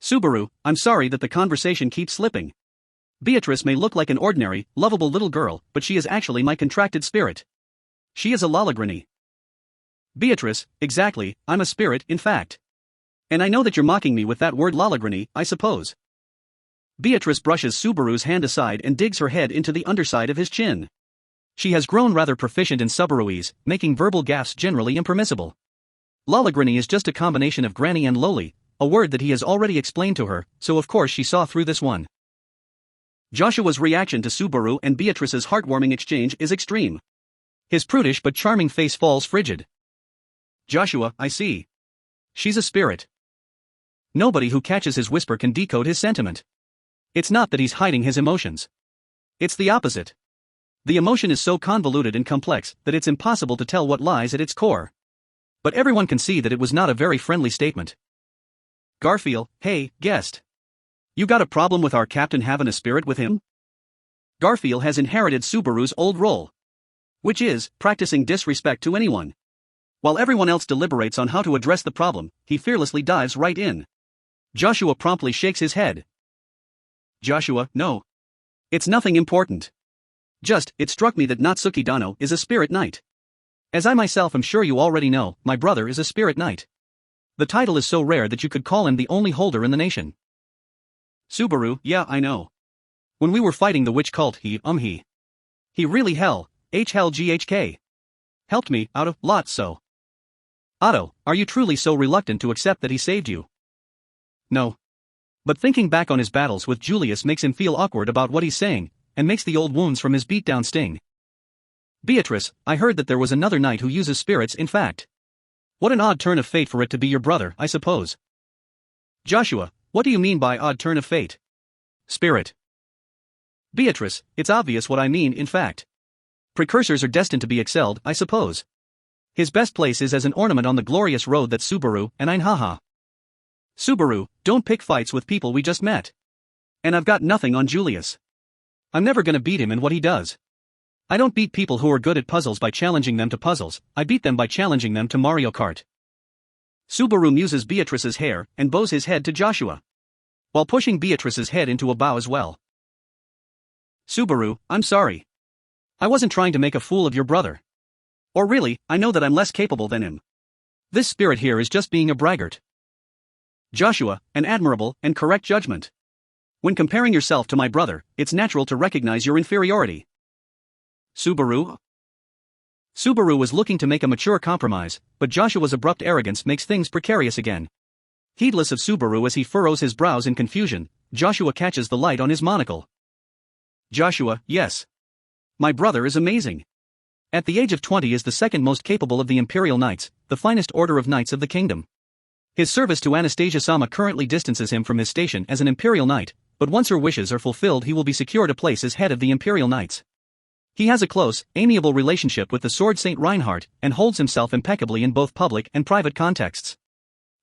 Subaru, I'm sorry that the conversation keeps slipping. Beatrice may look like an ordinary, lovable little girl, but she is actually my contracted spirit. She is a Lolograni. Beatrice, exactly, I'm a spirit, in fact. And I know that you're mocking me with that word Lolograni, I suppose. Beatrice brushes Subaru's hand aside and digs her head into the underside of his chin. She has grown rather proficient in Subaruese, making verbal gaffes generally impermissible. Lolograni is just a combination of granny and loli, a word that he has already explained to her, so of course she saw through this one. Joshua's reaction to Subaru and Beatrice's heartwarming exchange is extreme. His prudish but charming face falls frigid. Joshua, I see. She's a spirit. Nobody who catches his whisper can decode his sentiment. It's not that he's hiding his emotions. It's the opposite. The emotion is so convoluted and complex that it's impossible to tell what lies at its core. But everyone can see that it was not a very friendly statement. Garfield, hey, guest. You got a problem with our captain having a spirit with him? Garfield has inherited Subaru's old role. Which is, practicing disrespect to anyone. While everyone else deliberates on how to address the problem, he fearlessly dives right in. Joshua promptly shakes his head. Joshua, no. It's nothing important. Just, it struck me that Natsuki Dano is a spirit knight. As I myself am sure you already know, my brother is a spirit knight. The title is so rare that you could call him the only holder in the nation. Subaru, yeah I know. When we were fighting the witch cult he really GHK. Helped me out of lots so. Otto, are you truly so reluctant to accept that he saved you? No. But thinking back on his battles with Julius makes him feel awkward about what he's saying, and makes the old wounds from his beatdown sting. Beatrice, I heard that there was another knight who uses spirits in fact. What an odd turn of fate for it to be your brother, I suppose. Joshua, what do you mean by odd turn of fate? Spirit. Beatrice, it's obvious what I mean in fact. Precursors are destined to be excelled, I suppose. His best place is as an ornament on the glorious road that Subaru and haha. Subaru, don't pick fights with people we just met. And I've got nothing on Julius. I'm never gonna beat him in what he does. I don't beat people who are good at puzzles by challenging them to puzzles, I beat them by challenging them to Mario Kart. Subaru muses Beatrice's hair and bows his head to Joshua. While pushing Beatrice's head into a bow as well. Subaru, I'm sorry. I wasn't trying to make a fool of your brother. Or really, I know that I'm less capable than him. This spirit here is just being a braggart. Joshua, an admirable and correct judgment. When comparing yourself to my brother, it's natural to recognize your inferiority. Subaru? Subaru was looking to make a mature compromise, but Joshua's abrupt arrogance makes things precarious again. Heedless of Subaru as he furrows his brows in confusion, Joshua catches the light on his monocle. Joshua, yes. My brother is amazing. At the age of 20 is the second most capable of the Imperial Knights, the finest order of knights of the kingdom. His service to Anastasia-sama currently distances him from his station as an Imperial Knight, but once her wishes are fulfilled he will be secured a place as head of the Imperial Knights. He has a close, amiable relationship with the Sword Saint Reinhardt and holds himself impeccably in both public and private contexts.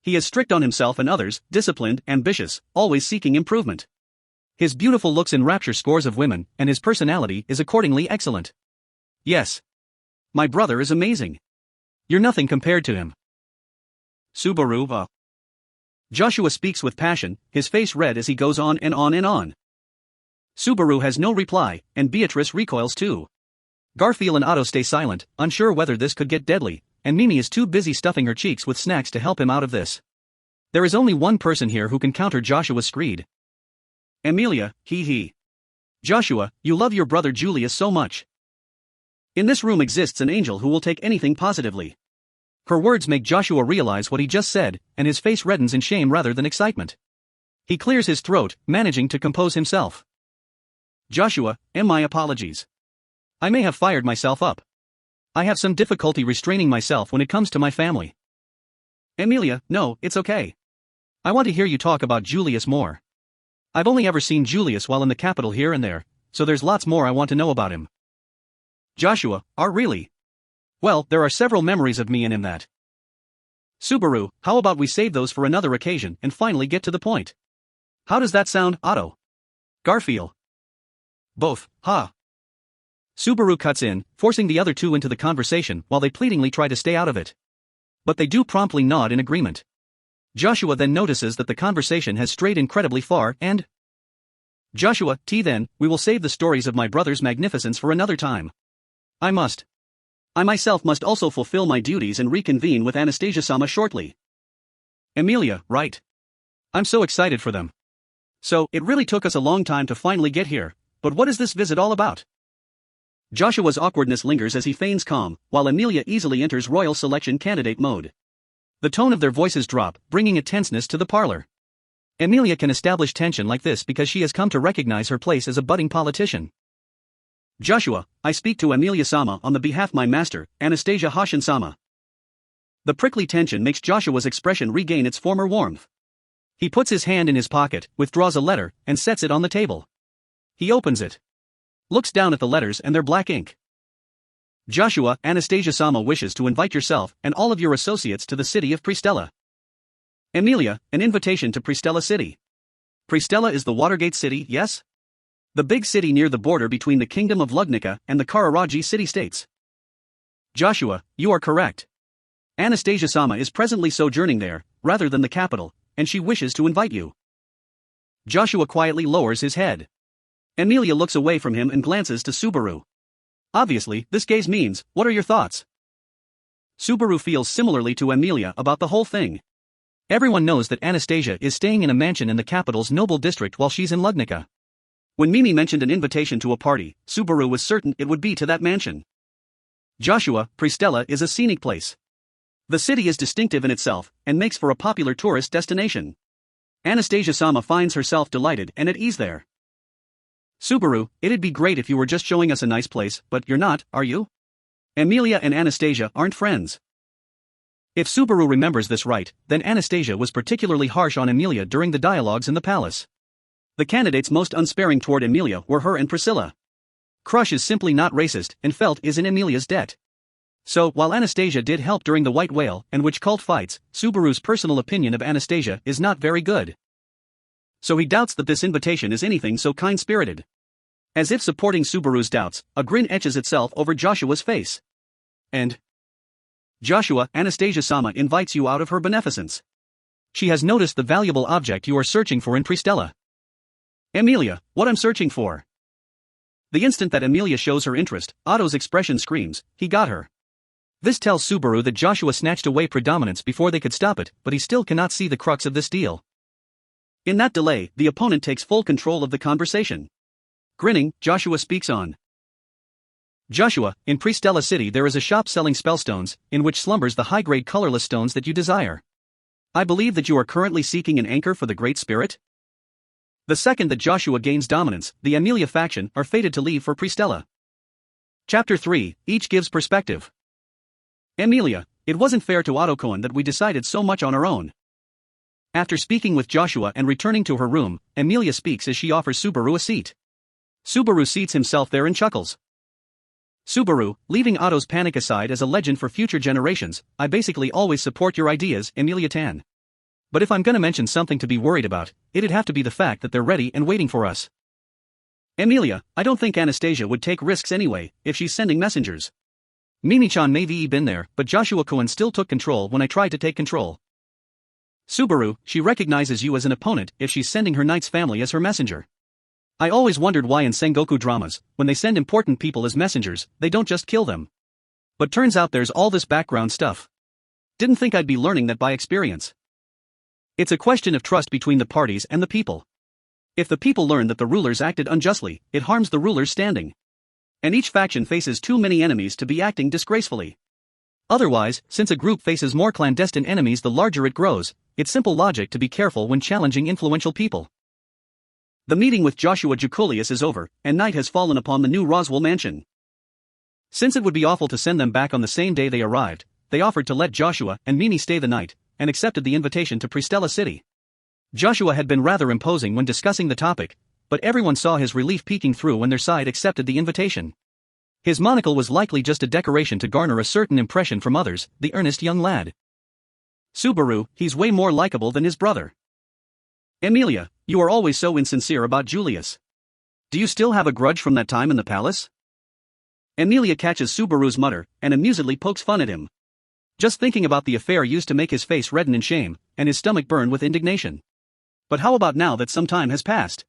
He is strict on himself and others, disciplined, ambitious, always seeking improvement. His beautiful looks enrapture scores of women, and his personality is accordingly excellent. Yes. My brother is amazing. You're nothing compared to him. Subaru. Joshua speaks with passion, his face red as he goes on and on and on. Subaru has no reply, and Beatrice recoils too. Garfield and Otto stay silent, unsure whether this could get deadly, and Mimi is too busy stuffing her cheeks with snacks to help him out of this. There is only one person here who can counter Joshua's screed. Amelia, he. Joshua, you love your brother Julius so much. In this room exists an angel who will take anything positively. Her words make Joshua realize what he just said, and his face reddens in shame rather than excitement. He clears his throat, managing to compose himself. Joshua, my apologies. I may have fired myself up. I have some difficulty restraining myself when it comes to my family. Amelia, no, it's okay. I want to hear you talk about Julius more. I've only ever seen Julius while in the capital here and there, so there's lots more I want to know about him. Joshua, really? Well, there are several memories of me and him that. Subaru, how about we save those for another occasion and finally get to the point? How does that sound, Otto? Garfield. Both, huh? Subaru cuts in, forcing the other two into the conversation while they pleadingly try to stay out of it. But they do promptly nod in agreement. Joshua then notices that the conversation has strayed incredibly far and... Joshua, then, we will save the stories of my brother's magnificence for another time. I myself must also fulfill my duties and reconvene with Anastasia-sama shortly. Amelia, right. I'm so excited for them. So, it really took us a long time to finally get here, but what is this visit all about? Joshua's awkwardness lingers as he feigns calm, while Amelia easily enters royal selection candidate mode. The tone of their voices drop, bringing a tenseness to the parlor. Amelia can establish tension like this because she has come to recognize her place as a budding politician. Joshua, I speak to Amelia-sama on the behalf of my master, Anastasia Hashin-sama. The prickly tension makes Joshua's expression regain its former warmth. He puts his hand in his pocket, withdraws a letter, and sets it on the table. He opens it. Looks down at the letters and their black ink. Joshua, Anastasia-sama wishes to invite yourself and all of your associates to the city of Pristella. Amelia, an invitation to Pristella City. Pristella is the Watergate city, yes? The big city near the border between the Kingdom of Lugnica and the Kararaji city-states. Joshua, you are correct. Anastasia-sama is presently sojourning there, rather than the capital, and she wishes to invite you. Joshua quietly lowers his head. Amelia looks away from him and glances to Subaru. Obviously, this gaze means, what are your thoughts? Subaru feels similarly to Amelia about the whole thing. Everyone knows that Anastasia is staying in a mansion in the capital's noble district while she's in Lugnica. When Mimi mentioned an invitation to a party, Subaru was certain it would be to that mansion. Joshua, Pristella is a scenic place. The city is distinctive in itself, and makes for a popular tourist destination. Anastasia-sama finds herself delighted and at ease there. Subaru, it'd be great if you were just showing us a nice place, but you're not, are you? Amelia and Anastasia aren't friends. If Subaru remembers this right, then Anastasia was particularly harsh on Amelia during the dialogues in the palace. The candidates most unsparing toward Amelia were her and Priscilla. Crush is simply not racist, and Felt is in Amelia's debt. So, while Anastasia did help during the White Whale and Witch Cult fights, Subaru's personal opinion of Anastasia is not very good. So he doubts that this invitation is anything so kind-spirited. As if supporting Subaru's doubts, a grin etches itself over Joshua's face. And Joshua, Anastasia-sama invites you out of her beneficence. She has noticed the valuable object you are searching for in Pristella. Amelia, what I'm searching for. The instant that Amelia shows her interest, Otto's expression screams, he got her. This tells Subaru that Joshua snatched away predominance before they could stop it, but he still cannot see the crux of this deal. In that delay, the opponent takes full control of the conversation. Grinning, Joshua speaks on. Joshua, in Pristella City there is a shop selling spellstones, in which slumbers the high-grade colorless stones that you desire. I believe that you are currently seeking an anchor for the Great Spirit? The second that Joshua gains dominance, the Amelia faction are fated to leave for Pristella. Chapter 3, each gives perspective. Amelia, it wasn't fair to Otto that we decided so much on our own. After speaking with Joshua and returning to her room, Amelia speaks as she offers Subaru a seat. Subaru seats himself there and chuckles. Subaru, leaving Otto's panic aside as a legend for future generations, I basically always support your ideas, Amelia Tan. But if I'm gonna mention something to be worried about, it'd have to be the fact that they're ready and waiting for us. Amelia, I don't think Anastasia would take risks anyway, if she's sending messengers. Mimi-chan may have been there, but Joshua Cohen still took control when I tried to take control. Subaru, she recognizes you as an opponent if she's sending her knight's family as her messenger. I always wondered why in Sengoku dramas, when they send important people as messengers, they don't just kill them. But turns out there's all this background stuff. Didn't think I'd be learning that by experience. It's a question of trust between the parties and the people. If the people learn that the rulers acted unjustly, it harms the rulers' standing. And each faction faces too many enemies to be acting disgracefully. Otherwise, since a group faces more clandestine enemies the larger it grows, it's simple logic to be careful when challenging influential people. The meeting with Joshua Jukulius is over, and night has fallen upon the new Roswell mansion. Since it would be awful to send them back on the same day they arrived, they offered to let Joshua and Mimi stay the night, and accepted the invitation to Pristella City. Joshua had been rather imposing when discussing the topic, but everyone saw his relief peeking through when their side accepted the invitation. His monocle was likely just a decoration to garner a certain impression from others, the earnest young lad. Subaru, he's way more likable than his brother. Amelia, you are always so insincere about Julius. Do you still have a grudge from that time in the palace? Amelia catches Subaru's mutter, and amusedly pokes fun at him. Just thinking about the affair used to make his face redden in shame, and his stomach burn with indignation. But how about now that some time has passed?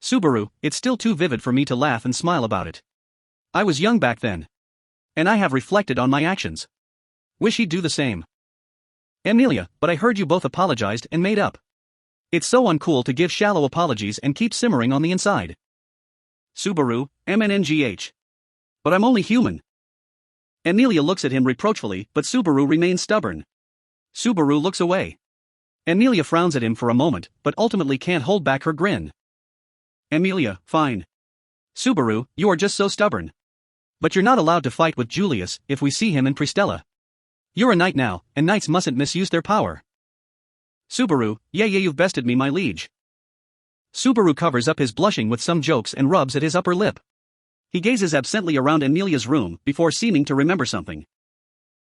Subaru, it's still too vivid for me to laugh and smile about it. I was young back then. And I have reflected on my actions. Wish he'd do the same. Amelia, but I heard you both apologized and made up. It's so uncool to give shallow apologies and keep simmering on the inside. Subaru, MNNGH. But I'm only human. Amelia looks at him reproachfully, but Subaru remains stubborn. Subaru looks away. Amelia frowns at him for a moment, but ultimately can't hold back her grin. Amelia, fine. Subaru, you are just so stubborn. But you're not allowed to fight with Julius if we see him in Pristella. You're a knight now, and knights mustn't misuse their power. Subaru, yeah you've bested me my liege. Subaru covers up his blushing with some jokes and rubs at his upper lip. He gazes absently around Amelia's room before seeming to remember something.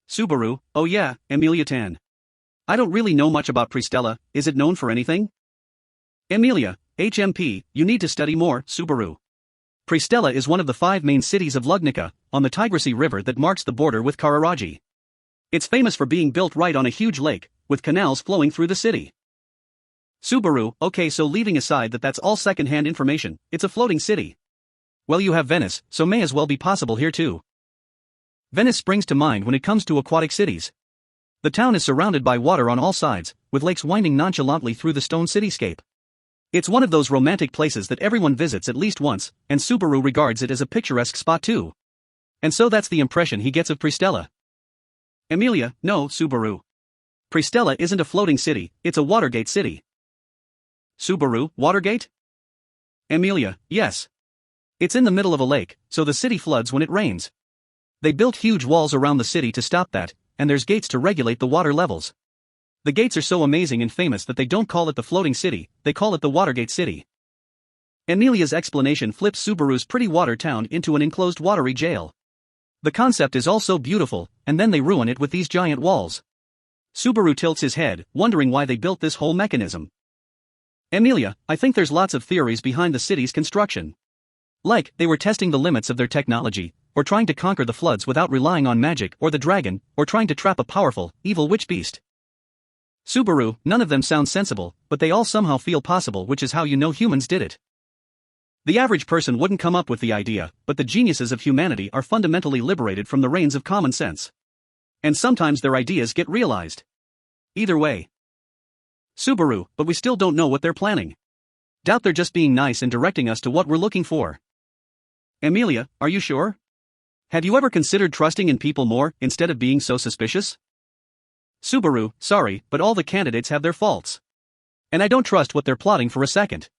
Subaru, oh yeah, Amelia Tan. I don't really know much about Pristella, is it known for anything? Amelia, HMP, you need to study more, Subaru. Pristella is one of the 5 main cities of Lugnica, on the Tigressy River that marks the border with Kararaji. It's famous for being built right on a huge lake, with canals flowing through the city. Subaru, okay, so leaving aside that that's all second-hand information, it's a floating city. Well, you have Venice, so may as well be possible here too. Venice springs to mind when it comes to aquatic cities. The town is surrounded by water on all sides, with lakes winding nonchalantly through the stone cityscape. It's one of those romantic places that everyone visits at least once, and Subaru regards it as a picturesque spot too. And so that's the impression he gets of Pristella. Amelia, no, Subaru. Pristella isn't a floating city, it's a Watergate city. Subaru, Watergate? Amelia, yes. It's in the middle of a lake, so the city floods when it rains. They built huge walls around the city to stop that, and there's gates to regulate the water levels. The gates are so amazing and famous that they don't call it the floating city, they call it the Watergate city. Amelia's explanation flips Subaru's pretty water town into an enclosed watery jail. The concept is all so beautiful, and then they ruin it with these giant walls. Subaru tilts his head, wondering why they built this whole mechanism. Amelia, I think there's lots of theories behind the city's construction. Like, they were testing the limits of their technology, or trying to conquer the floods without relying on magic or the dragon, or trying to trap a powerful, evil witch beast. Subaru, none of them sound sensible, but they all somehow feel possible, which is how you know humans did it. The average person wouldn't come up with the idea, but the geniuses of humanity are fundamentally liberated from the reins of common sense. And sometimes their ideas get realized. Either way. Subaru, but we still don't know what they're planning. Doubt they're just being nice and directing us to what we're looking for. Amelia, are you sure? Have you ever considered trusting in people more, instead of being so suspicious? Subaru, sorry, but all the candidates have their faults. And I don't trust what they're plotting for a second.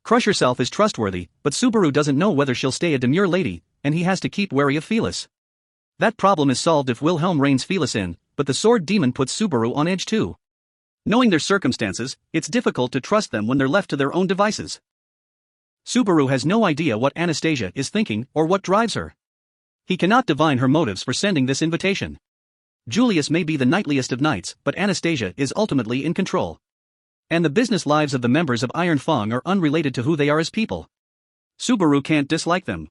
Crush Herself is trustworthy, but Subaru doesn't know whether she'll stay a demure lady, and he has to keep wary of Felis. That problem is solved if Wilhelm reins Felis in, but the sword demon puts Subaru on edge too. Knowing their circumstances, it's difficult to trust them when they're left to their own devices. Subaru has no idea what Anastasia is thinking or what drives her. He cannot divine her motives for sending this invitation. Julius may be the knightliest of knights, but Anastasia is ultimately in control. And the business lives of the members of Iron Fang are unrelated to who they are as people. Subaru can't dislike them.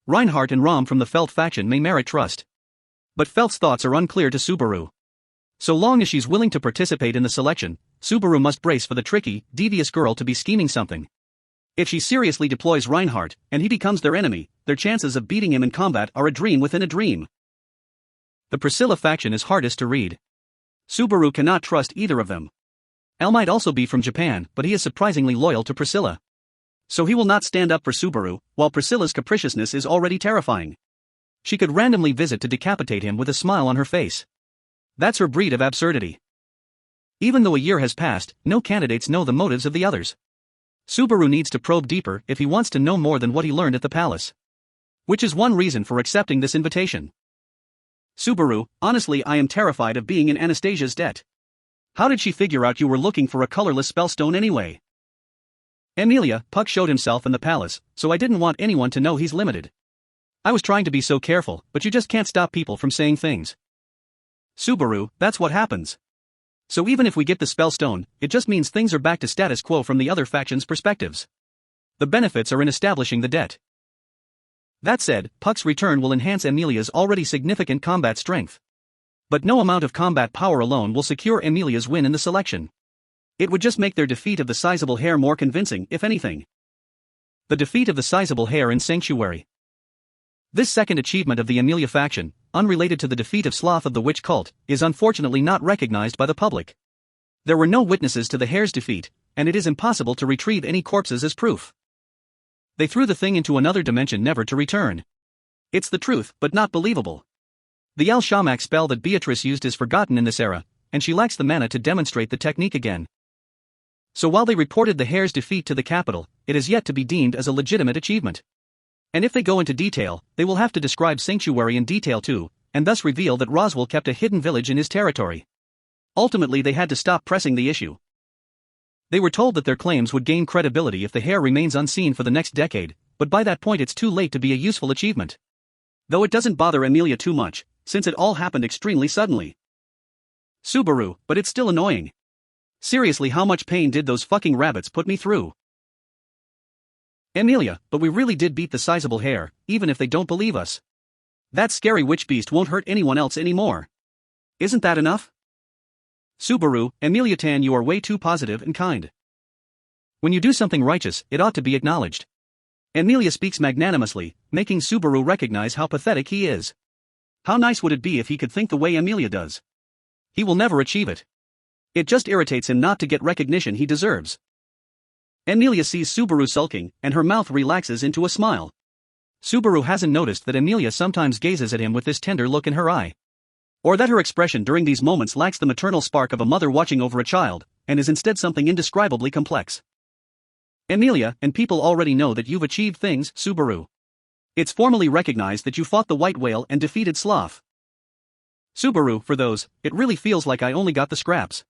Reinhardt and Rom from the Felt faction may merit trust. But Felt's thoughts are unclear to Subaru. So long as she's willing to participate in the selection, Subaru must brace for the tricky, devious girl to be scheming something. If she seriously deploys Reinhardt, and he becomes their enemy, their chances of beating him in combat are a dream within a dream. The Priscilla faction is hardest to read. Subaru cannot trust either of them. L might also be from Japan, but he is surprisingly loyal to Priscilla. So he will not stand up for Subaru, while Priscilla's capriciousness is already terrifying. She could randomly visit to decapitate him with a smile on her face. That's her breed of absurdity. Even though a year has passed, no candidates know the motives of the others. Subaru needs to probe deeper if he wants to know more than what he learned at the palace. Which is one reason for accepting this invitation. Subaru, honestly I am terrified of being in Anastasia's debt. How did she figure out you were looking for a colorless spellstone anyway? Amelia, Puck showed himself in the palace, so I didn't want anyone to know he's limited. I was trying to be so careful, but you just can't stop people from saying things. Subaru, that's what happens. So even if we get the spellstone, it just means things are back to status quo from the other faction's perspectives. The benefits are in establishing the debt. That said, Puck's return will enhance Amelia's already significant combat strength. But no amount of combat power alone will secure Amelia's win in the selection. It would just make their defeat of the sizable hare more convincing, if anything. The defeat of the sizable hare in Sanctuary. This second achievement of the Amelia faction, unrelated to the defeat of Sloth of the Witch Cult, is unfortunately not recognized by the public. There were no witnesses to the hare's defeat, and it is impossible to retrieve any corpses as proof. They threw the thing into another dimension never to return. It's the truth, but not believable. The El Shamak spell that Beatrice used is forgotten in this era, and she lacks the mana to demonstrate the technique again. So while they reported the hare's defeat to the capital, it is yet to be deemed as a legitimate achievement. And if they go into detail, they will have to describe Sanctuary in detail too, and thus reveal that Roswell kept a hidden village in his territory. Ultimately they had to stop pressing the issue. They were told that their claims would gain credibility if the hare remains unseen for the next decade, but by that point it's too late to be a useful achievement. Though it doesn't bother Amelia too much, since it all happened extremely suddenly. Subaru, but it's still annoying. Seriously, how much pain did those fucking rabbits put me through? Amelia, but we really did beat the sizable hare, even if they don't believe us. That scary witch beast won't hurt anyone else anymore. Isn't that enough? Subaru, Amelia-tan, you are way too positive and kind. When you do something righteous, it ought to be acknowledged. Amelia speaks magnanimously, making Subaru recognize how pathetic he is. How nice would it be if he could think the way Amelia does? He will never achieve it. It just irritates him not to get recognition he deserves. Amelia sees Subaru sulking, and her mouth relaxes into a smile. Subaru hasn't noticed that Amelia sometimes gazes at him with this tender look in her eye. Or that her expression during these moments lacks the maternal spark of a mother watching over a child, and is instead something indescribably complex. Amelia, and people already know that you've achieved things, Subaru. It's formally recognized that you fought the white whale and defeated Sloth. Subaru, for those, it really feels like I only got the scraps.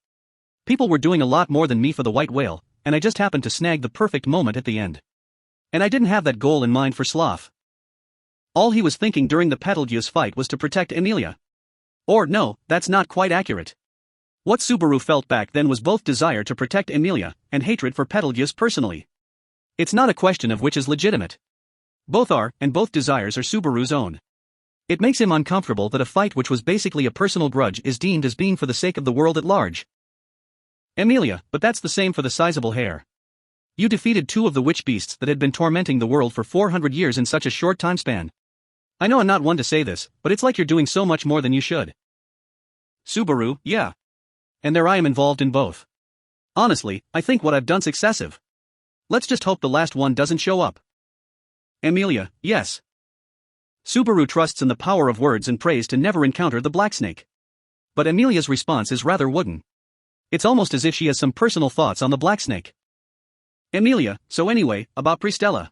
People were doing a lot more than me for the white whale, and I just happened to snag the perfect moment at the end. And I didn't have that goal in mind for Sloth. All he was thinking during the Betelgeuse fight was to protect Amelia. Or no, that's not quite accurate. What Subaru felt back then was both desire to protect Amelia, and hatred for Betelgeuse personally. It's not a question of which is legitimate. Both are, and both desires are Subaru's own. It makes him uncomfortable that a fight which was basically a personal grudge is deemed as being for the sake of the world at large. Amelia, but that's the same for the sizable hare. You defeated two of the witch beasts that had been tormenting the world for 400 years in such a short time span. I know I'm not one to say this, but it's like you're doing so much more than you should. Subaru, yeah. And there I am involved in both. Honestly, I think what I've done's excessive. Let's just hope the last one doesn't show up. Amelia, yes. Subaru trusts in the power of words and prays to never encounter the black snake. But Amelia's response is rather wooden. It's almost as if she has some personal thoughts on the black snake. Amelia, so anyway, about Pristella.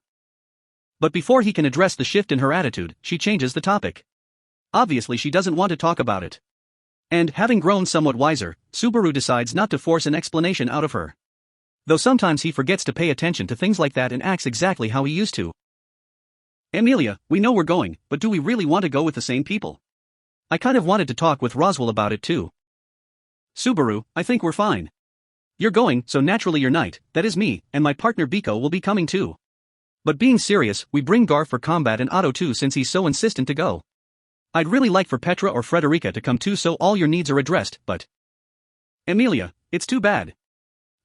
But before he can address the shift in her attitude, she changes the topic. Obviously she doesn't want to talk about it. And, having grown somewhat wiser, Subaru decides not to force an explanation out of her. Though sometimes he forgets to pay attention to things like that and acts exactly how he used to. Amelia, we know we're going, but do we really want to go with the same people? I kind of wanted to talk with Roswell about it too. Subaru, I think we're fine. You're going, so naturally your knight, that is me, and my partner Biko will be coming too. But being serious, we bring Garf for combat and Otto too since he's so insistent to go. I'd really like for Petra or Frederica to come too so all your needs are addressed, but... Amelia, it's too bad.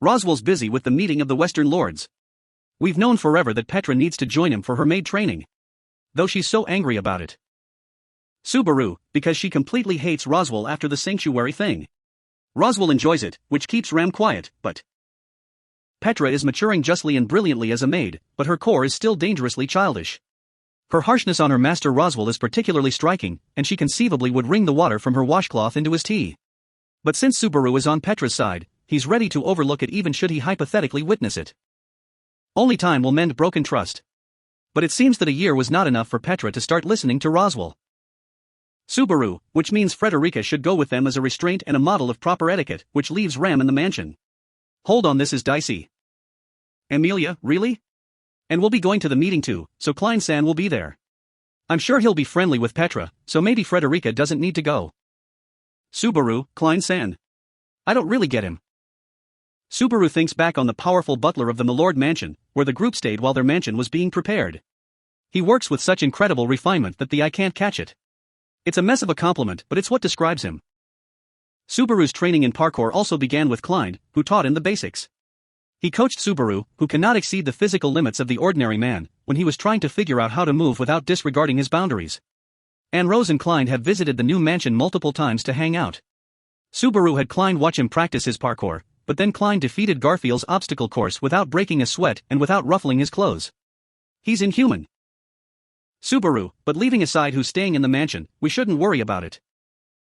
Roswell's busy with the meeting of the Western Lords. We've known forever that Petra needs to join him for her maid training. Though she's so angry about it. Subaru, because she completely hates Roswell after the sanctuary thing. Roswell enjoys it, which keeps Ram quiet, but... Petra is maturing justly and brilliantly as a maid, but her core is still dangerously childish. Her harshness on her master Roswell is particularly striking, and she conceivably would wring the water from her washcloth into his tea. But since Subaru is on Petra's side, he's ready to overlook it even should he hypothetically witness it. Only time will mend broken trust. But it seems that a year was not enough for Petra to start listening to Roswell. Subaru, which means Frederica should go with them as a restraint and a model of proper etiquette, which leaves Ram in the mansion. Hold on, this is dicey. Amelia, really? And we'll be going to the meeting too, so Klein-san will be there. I'm sure he'll be friendly with Petra, so maybe Frederica doesn't need to go. Subaru, Klein-san. I don't really get him. Subaru thinks back on the powerful butler of the Milord Mansion, where the group stayed while their mansion was being prepared. He works with such incredible refinement that the eye can't catch it. It's a mess of a compliment, but it's what describes him. Subaru's training in parkour also began with Klein, who taught him the basics. He coached Subaru, who cannot exceed the physical limits of the ordinary man, when he was trying to figure out how to move without disregarding his boundaries. Anne Rose and Klein have visited the new mansion multiple times to hang out. Subaru had Klein watch him practice his parkour, but then Klein defeated Garfield's obstacle course without breaking a sweat and without ruffling his clothes. He's inhuman. Subaru, but leaving aside who's staying in the mansion, we shouldn't worry about it.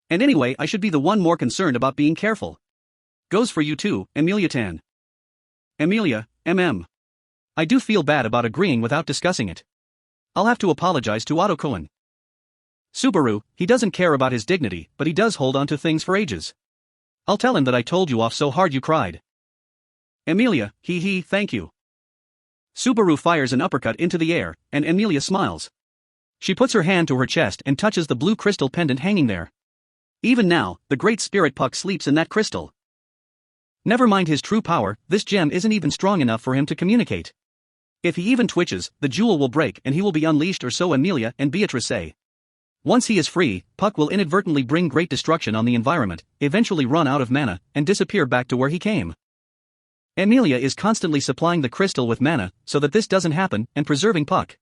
And anyway, I should be the one more concerned about being careful. Goes for you too, Amelia Tan. Amelia, I do feel bad about agreeing without discussing it. I'll have to apologize to Otto Cohen. Subaru, he doesn't care about his dignity, but he does hold on to things for ages. I'll tell him that I told you off so hard you cried. Amelia, thank you. Subaru fires an uppercut into the air, and Amelia smiles. She puts her hand to her chest and touches the blue crystal pendant hanging there. Even now, the Great Spirit Puck sleeps in that crystal. Never mind his true power, this gem isn't even strong enough for him to communicate. If he even twitches, the jewel will break and he will be unleashed, or so Amelia and Beatrice say. Once he is free, Puck will inadvertently bring great destruction on the environment, eventually run out of mana, and disappear back to where he came. Amelia is constantly supplying the crystal with mana, so that this doesn't happen, and preserving Puck.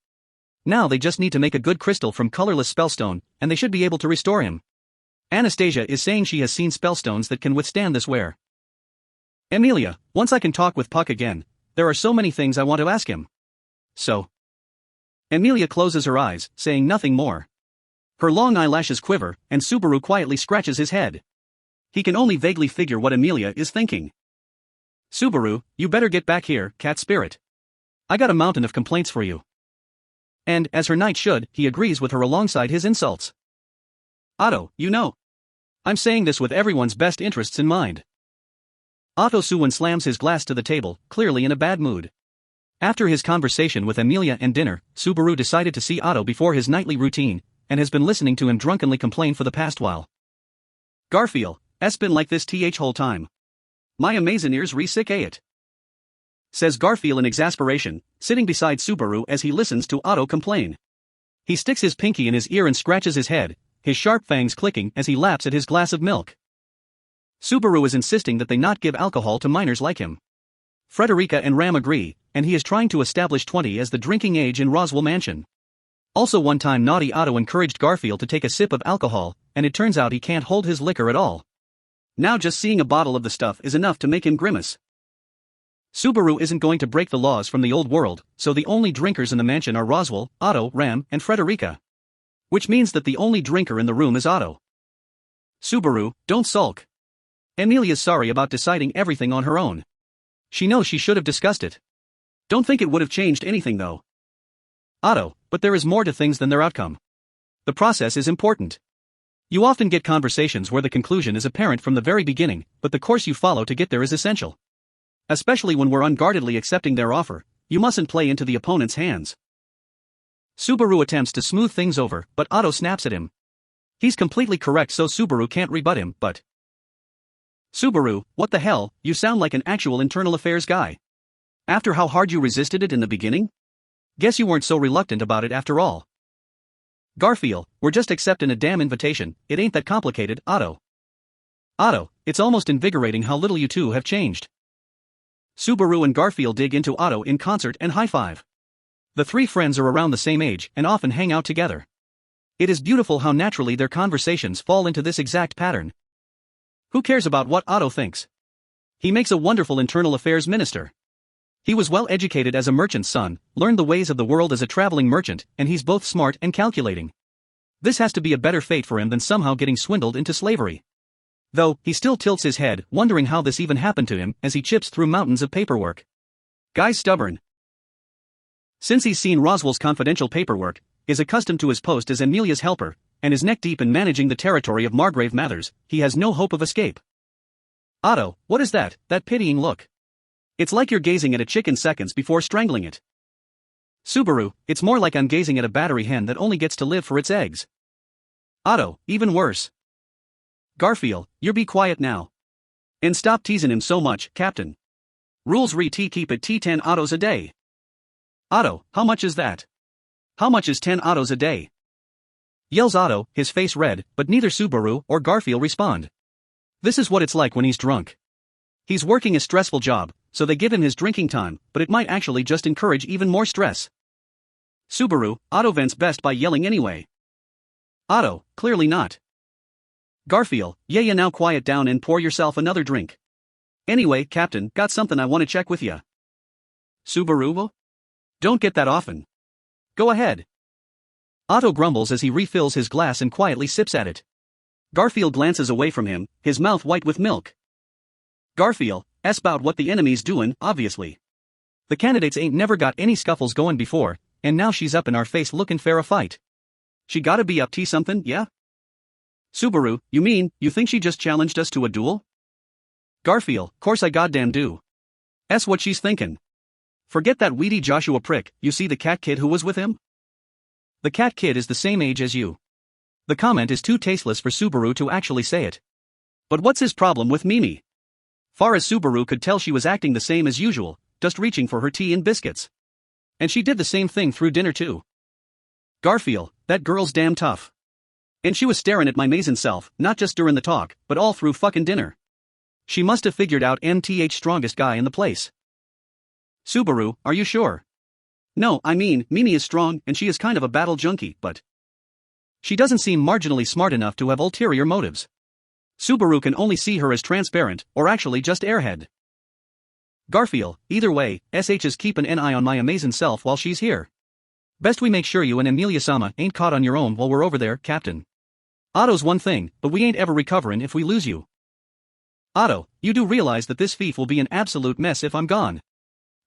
Now they just need to make a good crystal from colorless spellstone, and they should be able to restore him. Anastasia is saying she has seen spellstones that can withstand this wear. Amelia, once I can talk with Puck again, there are so many things I want to ask him. So. Amelia closes her eyes, saying nothing more. Her long eyelashes quiver, and Subaru quietly scratches his head. He can only vaguely figure what Amelia is thinking. Subaru, you better get back here, cat spirit. I got a mountain of complaints for you. And, as her knight should, he agrees with her alongside his insults. Otto, you know. I'm saying this with everyone's best interests in mind. Otto Suwon slams his glass to the table, clearly in a bad mood. After his conversation with Amelia and dinner, Subaru decided to see Otto before his nightly routine, and has been listening to him drunkenly complain for the past while. Garfield, it's been like this whole time. My amazing ears re-sick it. Says Garfield in exasperation, sitting beside Subaru as he listens to Otto complain. He sticks his pinky in his ear and scratches his head, his sharp fangs clicking as he laps at his glass of milk. Subaru is insisting that they not give alcohol to minors like him. Frederica and Ram agree, and he is trying to establish 20 as the drinking age in Roswell Mansion. Also one time naughty Otto encouraged Garfield to take a sip of alcohol, and it turns out he can't hold his liquor at all. Now just seeing a bottle of the stuff is enough to make him grimace. Subaru isn't going to break the laws from the old world, so the only drinkers in the mansion are Roswell, Otto, Ram, and Frederica. Which means that the only drinker in the room is Otto. Subaru, don't sulk. Amelia's sorry about deciding everything on her own. She knows she should have discussed it. Don't think it would have changed anything though. Otto, but there is more to things than their outcome. The process is important. You often get conversations where the conclusion is apparent from the very beginning, but the course you follow to get there is essential. Especially when we're unguardedly accepting their offer, you mustn't play into the opponent's hands. Subaru attempts to smooth things over, but Otto snaps at him. He's completely correct, so Subaru can't rebut him, but... Subaru, what the hell, you sound like an actual internal affairs guy. After how hard you resisted it in the beginning? Guess you weren't so reluctant about it after all. Garfield, we're just accepting a damn invitation, it ain't that complicated, Otto. Otto, it's almost invigorating how little you two have changed. Subaru and Garfield dig into Otto in concert and high-five. The three friends are around the same age and often hang out together. It is beautiful how naturally their conversations fall into this exact pattern. Who cares about what Otto thinks? He makes a wonderful internal affairs minister. He was well educated as a merchant's son, learned the ways of the world as a traveling merchant, and he's both smart and calculating. This has to be a better fate for him than somehow getting swindled into slavery. Though, he still tilts his head, wondering how this even happened to him as he chips through mountains of paperwork. Guy's stubborn. Since he's seen Roswell's confidential paperwork, is accustomed to his post as Amelia's helper, and is neck-deep in managing the territory of Margrave Mathers, he has no hope of escape. Otto, what is that pitying look? It's like you're gazing at a chicken seconds before strangling it. Subaru, it's more like I'm gazing at a battery hen that only gets to live for its eggs. Otto, even worse. Garfield, you be quiet now. And stop teasing him so much, Captain. Rules re-t keep it T10 Ottos a day. Otto, how much is that? How much is 10 Ottos a day? Yells Otto, his face red, but neither Subaru or Garfield respond. This is what it's like when he's drunk. He's working a stressful job, so they give him his drinking time, but it might actually just encourage even more stress. Subaru, Otto vents best by yelling anyway. Otto, clearly not. Garfield, yeah now quiet down and pour yourself another drink. Anyway, Captain, got something I want to check with ya. Subaru? Don't get that often. Go ahead. Otto grumbles as he refills his glass and quietly sips at it. Garfield glances away from him, his mouth white with milk. Garfield, ask about what the enemy's doing, obviously. The candidates ain't never got any scuffles going before, and now she's up in our face looking fair a fight. She gotta be up to something, yeah? Subaru, you mean, you think she just challenged us to a duel? Garfield, course I goddamn do. That's what she's thinking. Forget that weedy Joshua prick, you see the cat kid who was with him? The cat kid is the same age as you. The comment is too tasteless for Subaru to actually say it. But what's his problem with Mimi? Far as Subaru could tell, she was acting the same as usual, just reaching for her tea and biscuits. And she did the same thing through dinner too. Garfield, that girl's damn tough. And she was staring at my amazing self, not just during the talk, but all through fucking dinner. She must have figured out MTH strongest guy in the place. Subaru, are you sure? No, I mean, Mimi is strong and she is kind of a battle junkie, but she doesn't seem marginally smart enough to have ulterior motives. Subaru can only see her as transparent, or actually just airhead. Garfield, either way, SH is keeping an eye on my amazing self while she's here. Best we make sure you and Amelia-sama ain't caught on your own while we're over there, Captain. Otto's one thing, but we ain't ever recovering if we lose you. Otto, you do realize that this fief will be an absolute mess if I'm gone.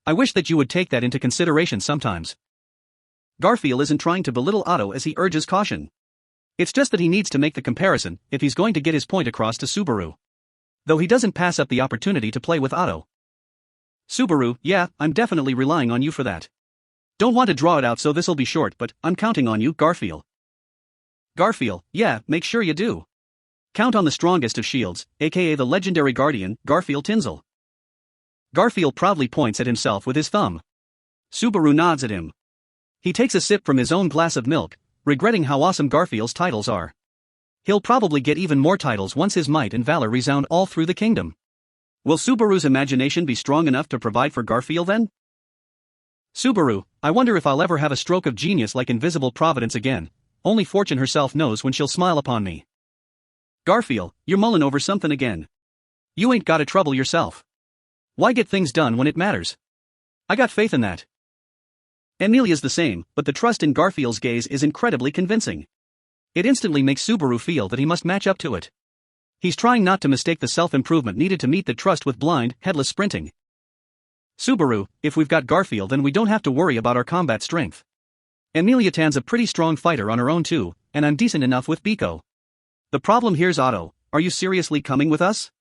I wish that you would take that into consideration sometimes. Garfield isn't trying to belittle Otto as he urges caution. It's just that he needs to make the comparison if he's going to get his point across to Subaru. Though he doesn't pass up the opportunity to play with Otto. Subaru, yeah, I'm definitely relying on you for that. Don't want to draw it out so this'll be short, but I'm counting on you, Garfield. Garfield, yeah, make sure you do. Count on the strongest of shields, aka the legendary guardian, Garfield Tinsel. Garfield proudly points at himself with his thumb. Subaru nods at him. He takes a sip from his own glass of milk, regretting how awesome Garfield's titles are. He'll probably get even more titles once his might and valor resound all through the kingdom. Will Subaru's imagination be strong enough to provide for Garfield then? Subaru, I wonder if I'll ever have a stroke of genius like Invisible Providence again. Only Fortune herself knows when she'll smile upon me. Garfield, you're mulling over something again. You ain't gotta trouble yourself. Why get things done when it matters? I got faith in that. Amelia's the same, but the trust in Garfield's gaze is incredibly convincing. It instantly makes Subaru feel that he must match up to it. He's trying not to mistake the self-improvement needed to meet the trust with blind, headless sprinting. Subaru, if we've got Garfield then we don't have to worry about our combat strength. Amelia Tan's a pretty strong fighter on her own too, and I'm decent enough with Biko. The problem here's Otto. Are you seriously coming with us?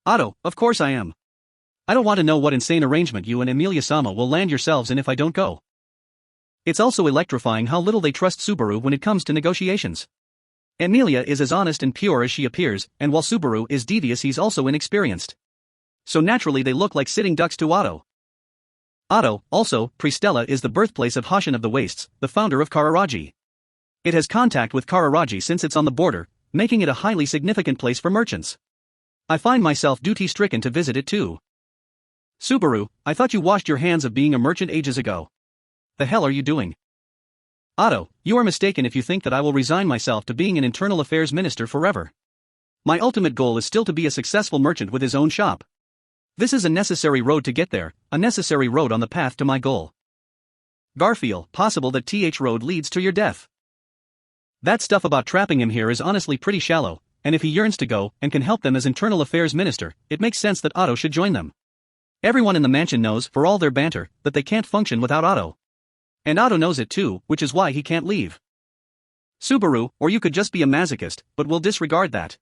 Otto, of course I am. I don't want to know what insane arrangement you and Amelia-sama will land yourselves in if I don't go. It's also electrifying how little they trust Subaru when it comes to negotiations. Amelia is as honest and pure as she appears, and while Subaru is devious he's also inexperienced. So naturally they look like sitting ducks to Otto. Otto, also, Pristella is the birthplace of Hashin of the Wastes, the founder of Kararaji. It has contact with Kararaji since it's on the border, making it a highly significant place for merchants. I find myself duty-stricken to visit it too. Subaru, I thought you washed your hands of being a merchant ages ago. The hell are you doing? Otto, you are mistaken if you think that I will resign myself to being an internal affairs minister forever. My ultimate goal is still to be a successful merchant with his own shop. This is a necessary road to get there, a necessary road on the path to my goal. Garfield, possible that TH road leads to your death. That stuff about trapping him here is honestly pretty shallow, and if he yearns to go and can help them as internal affairs minister, it makes sense that Otto should join them. Everyone in the mansion knows, for all their banter, that they can't function without Otto. And Otto knows it too, which is why he can't leave. Subaru, or you could just be a masochist, but we'll disregard that.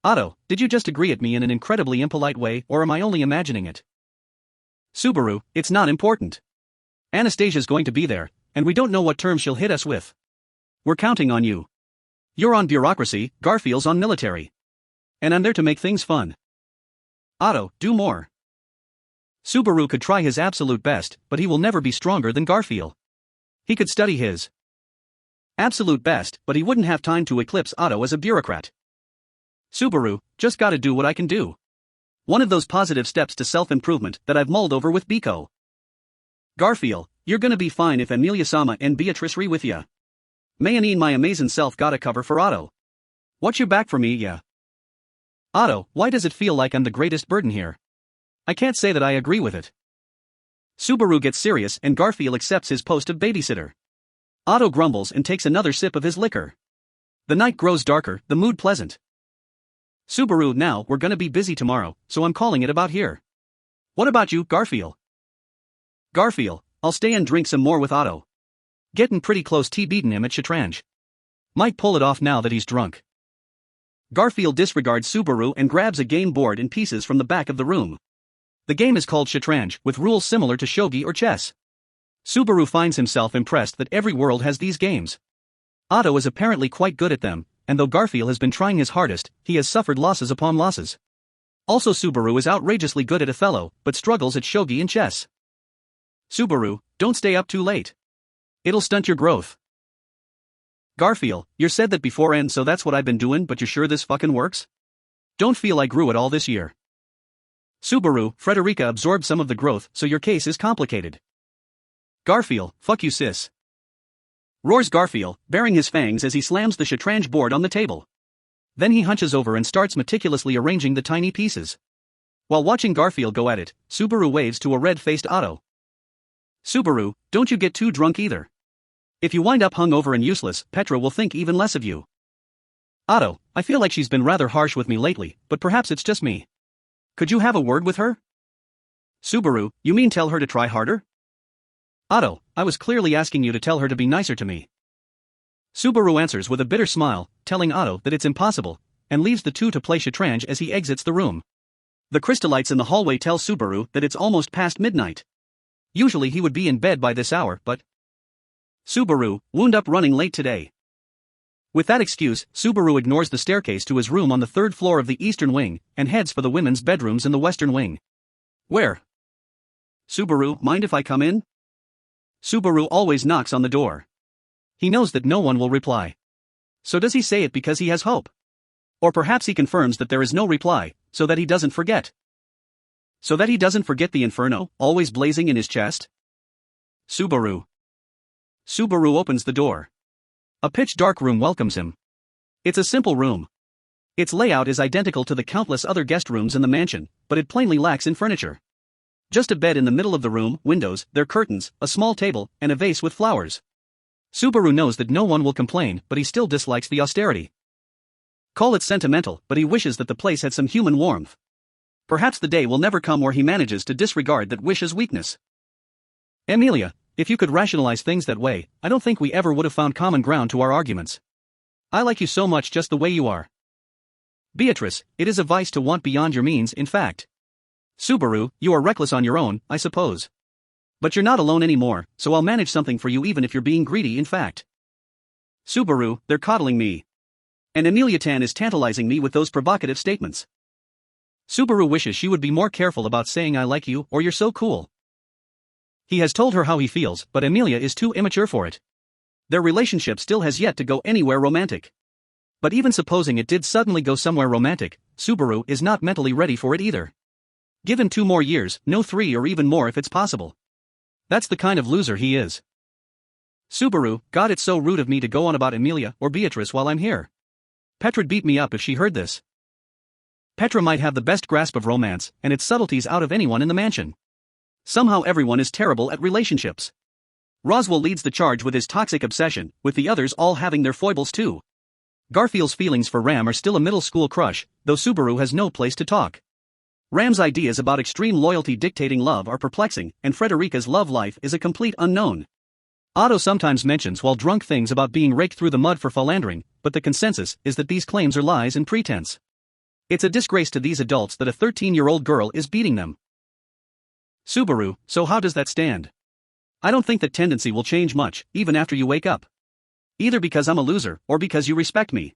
Otto, did you just agree at me in an incredibly impolite way, or am I only imagining it? Subaru, it's not important. Anastasia's going to be there, and we don't know what terms she'll hit us with. We're counting on you. You're on bureaucracy, Garfield's on military. And I'm there to make things fun. Otto, do more. Subaru could try his absolute best, but he will never be stronger than Garfield. He could study his absolute best, but he wouldn't have time to eclipse Otto as a bureaucrat. Subaru, just gotta do what I can do. One of those positive steps to self-improvement that I've mulled over with Biko. Garfield, you're gonna be fine if Amelia-sama and Beatrice re with ya. Mayanine my amazing self gotta cover for Otto. Watch your back for me, yeah. Otto, why does it feel like I'm the greatest burden here? I can't say that I agree with it. Subaru gets serious and Garfield accepts his post of babysitter. Otto grumbles and takes another sip of his liquor. The night grows darker, the mood pleasant. Subaru, now we're gonna be busy tomorrow, so I'm calling it about here. What about you, Garfield? Garfield, I'll stay and drink some more with Otto. Getting pretty close to beating him at Shatranj. Might pull it off now that he's drunk. Garfield disregards Subaru and grabs a game board in pieces from the back of the room. The game is called Shatranj, with rules similar to shogi or chess. Subaru finds himself impressed that every world has these games. Otto is apparently quite good at them, and though Garfield has been trying his hardest, he has suffered losses upon losses. Also Subaru is outrageously good at Othello, but struggles at shogi and chess. Subaru, don't stay up too late. It'll stunt your growth. Garfield, you said that before and so that's what I've been doing, but you're sure this fucking works? Don't feel I grew at all this year. Subaru, Frederica absorbed some of the growth, so your case is complicated. Garfield, fuck you sis. Roars Garfield, baring his fangs as he slams the Shatranj board on the table. Then he hunches over and starts meticulously arranging the tiny pieces. While watching Garfield go at it, Subaru waves to a red-faced Otto. Subaru, don't you get too drunk either. If you wind up hungover and useless, Petra will think even less of you. Otto, I feel like she's been rather harsh with me lately, but perhaps it's just me. Could you have a word with her? Subaru, you mean tell her to try harder? Otto, I was clearly asking you to tell her to be nicer to me. Subaru answers with a bitter smile, telling Otto that it's impossible, and leaves the two to play Shatranj as he exits the room. The crystallites in the hallway tell Subaru that it's almost past midnight. Usually he would be in bed by this hour, but Subaru, wound up running late today. With that excuse, Subaru ignores the staircase to his room on the third floor of the eastern wing, and heads for the women's bedrooms in the western wing. Where? Subaru, mind if I come in? Subaru always knocks on the door. He knows that no one will reply. So does he say it because he has hope? Or perhaps he confirms that there is no reply, so that he doesn't forget. So that he doesn't forget the inferno, always blazing in his chest? Subaru. Subaru opens the door. A pitch-dark room welcomes him. It's a simple room. Its layout is identical to the countless other guest rooms in the mansion, but it plainly lacks in furniture. Just a bed in the middle of the room, windows, their curtains, a small table, and a vase with flowers. Subaru knows that no one will complain, but he still dislikes the austerity. Call it sentimental, but he wishes that the place had some human warmth. Perhaps the day will never come where he manages to disregard that wish as weakness. Emilia, if you could rationalize things that way, I don't think we ever would have found common ground to our arguments. I like you so much just the way you are. Beatrice, it is a vice to want beyond your means, in fact. Subaru, you are reckless on your own, I suppose. But you're not alone anymore, so I'll manage something for you even if you're being greedy, in fact. Subaru, they're coddling me. And Emilia Tan is tantalizing me with those provocative statements. Subaru wishes she would be more careful about saying I like you or you're so cool. He has told her how he feels, but Emilia is too immature for it. Their relationship still has yet to go anywhere romantic. But even supposing it did suddenly go somewhere romantic, Subaru is not mentally ready for it either. Give him 2 more years, no 3 or even more if it's possible. That's the kind of loser he is. Subaru, God, it's so rude of me to go on about Emilia or Beatrice while I'm here. Petra'd beat me up if she heard this. Petra might have the best grasp of romance and its subtleties out of anyone in the mansion. Somehow everyone is terrible at relationships. Roswell leads the charge with his toxic obsession, with the others all having their foibles too. Garfield's feelings for Ram are still a middle school crush, though Subaru has no place to talk. Ram's ideas about extreme loyalty dictating love are perplexing, and Frederica's love life is a complete unknown. Otto sometimes mentions while drunk things about being raked through the mud for philandering, but the consensus is that these claims are lies and pretense. It's a disgrace to these adults that a 13-year-old girl is beating them. Subaru, so how does that stand? I don't think that tendency will change much, even after you wake up. Either because I'm a loser, or because you respect me.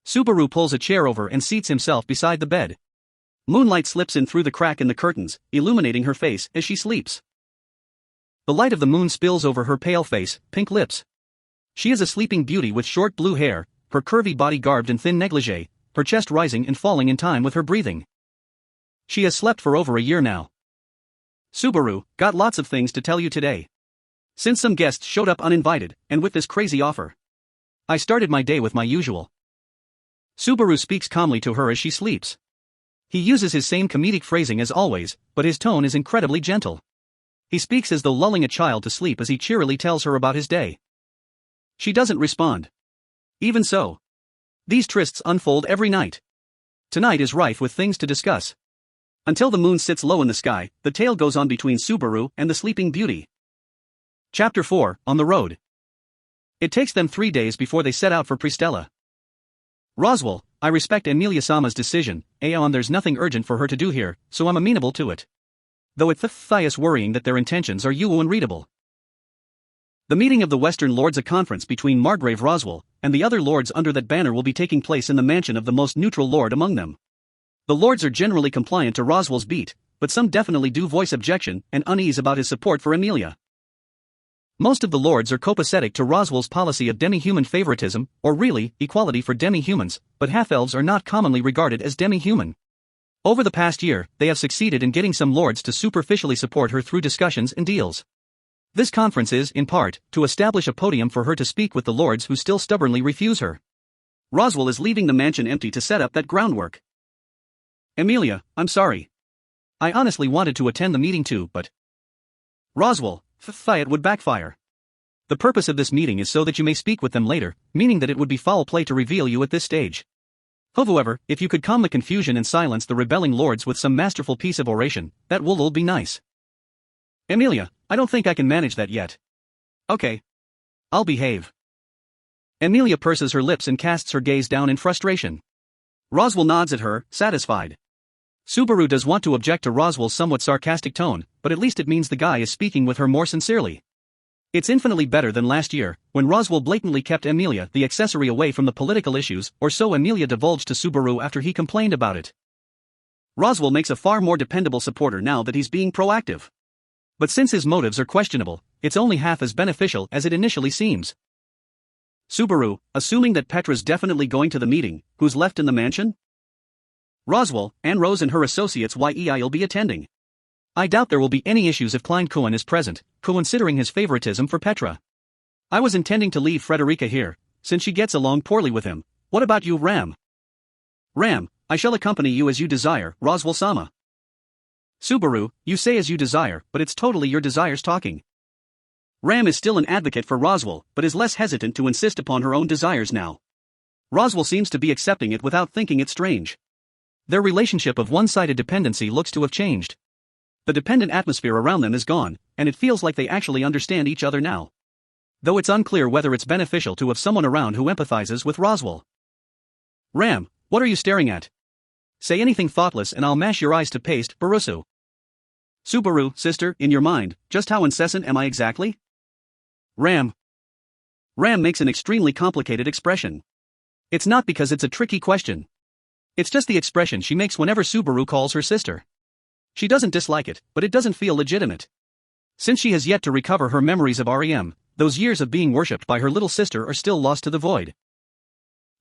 Subaru pulls a chair over and seats himself beside the bed. Moonlight slips in through the crack in the curtains, illuminating her face as she sleeps. The light of the moon spills over her pale face, pink lips. She is a sleeping beauty with short blue hair, her curvy body garbed in thin negligee, her chest rising and falling in time with her breathing. She has slept for over a year now. Subaru, got lots of things to tell you today. Since some guests showed up uninvited, and with this crazy offer, I started my day with my usual. Subaru speaks calmly to her as she sleeps. He uses his same comedic phrasing as always, but his tone is incredibly gentle. He speaks as though lulling a child to sleep as he cheerily tells her about his day. She doesn't respond. Even so, these trysts unfold every night. Tonight is rife with things to discuss. Until the moon sits low in the sky, the tale goes on between Subaru and the sleeping beauty. Chapter 4, On the Road. It takes them 3 days before they set out for Pristella. Roswell, I respect Emilia-sama's decision, Aeon, there's nothing urgent for her to do here, so I'm amenable to it. Though it's Thias worrying that their intentions are unreadable. The meeting of the Western Lords, a conference between Margrave Roswell and the other lords under that banner, will be taking place in the mansion of the most neutral lord among them. The lords are generally compliant to Roswell's beat, but some definitely do voice objection and unease about his support for Emilia. Most of the lords are copacetic to Roswell's policy of demi-human favoritism, or really, equality for demi-humans, but half-elves are not commonly regarded as demi-human. Over the past year, they have succeeded in getting some lords to superficially support her through discussions and deals. This conference is, in part, to establish a podium for her to speak with the lords who still stubbornly refuse her. Roswell is leaving the mansion empty to set up that groundwork. Emilia, I'm sorry. I honestly wanted to attend the meeting too, but Roswell, it would backfire. The purpose of this meeting is so that you may speak with them later, meaning that it would be foul play to reveal you at this stage. However, if you could calm the confusion and silence the rebelling lords with some masterful piece of oration, that will all be nice. Emilia, I don't think I can manage that yet. Okay. I'll behave. Emilia purses her lips and casts her gaze down in frustration. Roswell nods at her, satisfied. Subaru does want to object to Roswell's somewhat sarcastic tone, but at least it means the guy is speaking with her more sincerely. It's infinitely better than last year, when Roswell blatantly kept Emilia the accessory away from the political issues, or so Emilia divulged to Subaru after he complained about it. Roswell makes a far more dependable supporter now that he's being proactive. But since his motives are questionable, it's only half as beneficial as it initially seems. Subaru, assuming that Petra's definitely going to the meeting, who's left in the mansion? Roswell, Anne Rose and her associates YEI'll be attending. I doubt there will be any issues if Klein Cohen is present, considering his favoritism for Petra. I was intending to leave Frederica here, since she gets along poorly with him. What about you, Ram? Ram, I shall accompany you as you desire, Roswell-sama. Subaru, you say as you desire, but it's totally your desires talking. Ram is still an advocate for Roswell, but is less hesitant to insist upon her own desires now. Roswell seems to be accepting it without thinking it strange. Their relationship of one-sided dependency looks to have changed. The dependent atmosphere around them is gone, and it feels like they actually understand each other now. Though it's unclear whether it's beneficial to have someone around who empathizes with Roswell. Ram, what are you staring at? Say anything thoughtless and I'll mash your eyes to paste, Barusu. Subaru, sister, in your mind, just how incessant am I exactly? Ram. Ram makes an extremely complicated expression. It's not because it's a tricky question. It's just the expression she makes whenever Subaru calls her sister. She doesn't dislike it, but it doesn't feel legitimate. Since she has yet to recover her memories of REM, those years of being worshipped by her little sister are still lost to the void.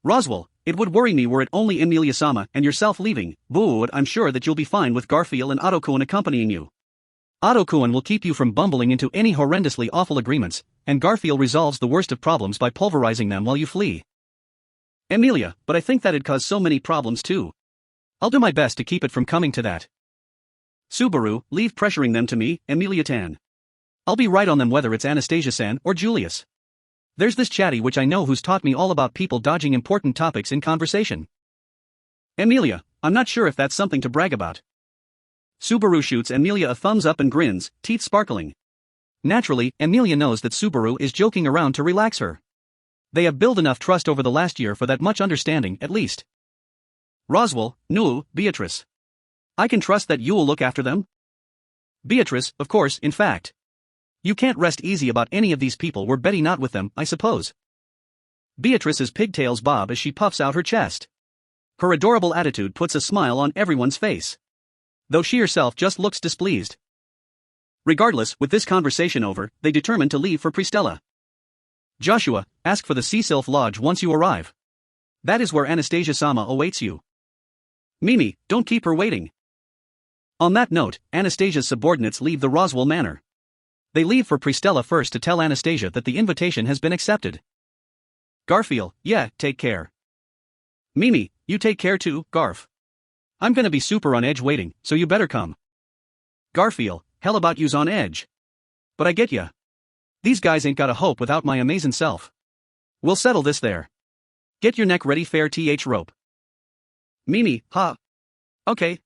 Roswell, it would worry me were it only Emilia-sama and yourself leaving, but I'm sure that you'll be fine with Garfield and Otto-kun accompanying you. Otto-kun will keep you from bumbling into any horrendously awful agreements, and Garfield resolves the worst of problems by pulverizing them while you flee. Emilia, but I think that'd cause so many problems too. I'll do my best to keep it from coming to that. Subaru, leave pressuring them to me, Emilia-tan. I'll be right on them whether it's Anastasia-san or Julius. There's this chatty which I know who's taught me all about people dodging important topics in conversation. Emilia, I'm not sure if that's something to brag about. Subaru shoots Emilia a thumbs up and grins, teeth sparkling. Naturally, Emilia knows that Subaru is joking around to relax her. They have built enough trust over the last year for that much understanding, at least. Roswell, no, Beatrice. I can trust that you'll look after them? Beatrice, of course, in fact. You can't rest easy about any of these people were Betty not with them, I suppose. Beatrice's pigtails bob as she puffs out her chest. Her adorable attitude puts a smile on everyone's face. Though she herself just looks displeased. Regardless, with this conversation over, they determine to leave for Pristella. Joshua, ask for the Sea Sylph Lodge once you arrive. That is where Anastasia-sama awaits you. Mimi, don't keep her waiting. On that note, Anastasia's subordinates leave the Roswell Manor. They leave for Pristella first to tell Anastasia that the invitation has been accepted. Garfield, yeah, take care. Mimi, you take care too, Garf. I'm gonna be super on edge waiting, so you better come. Garfield, hell about you's on edge. But I get ya. These guys ain't got a hope without my amazing self. We'll settle this there. Get your neck ready fair rope. Mimi, ha. Okay.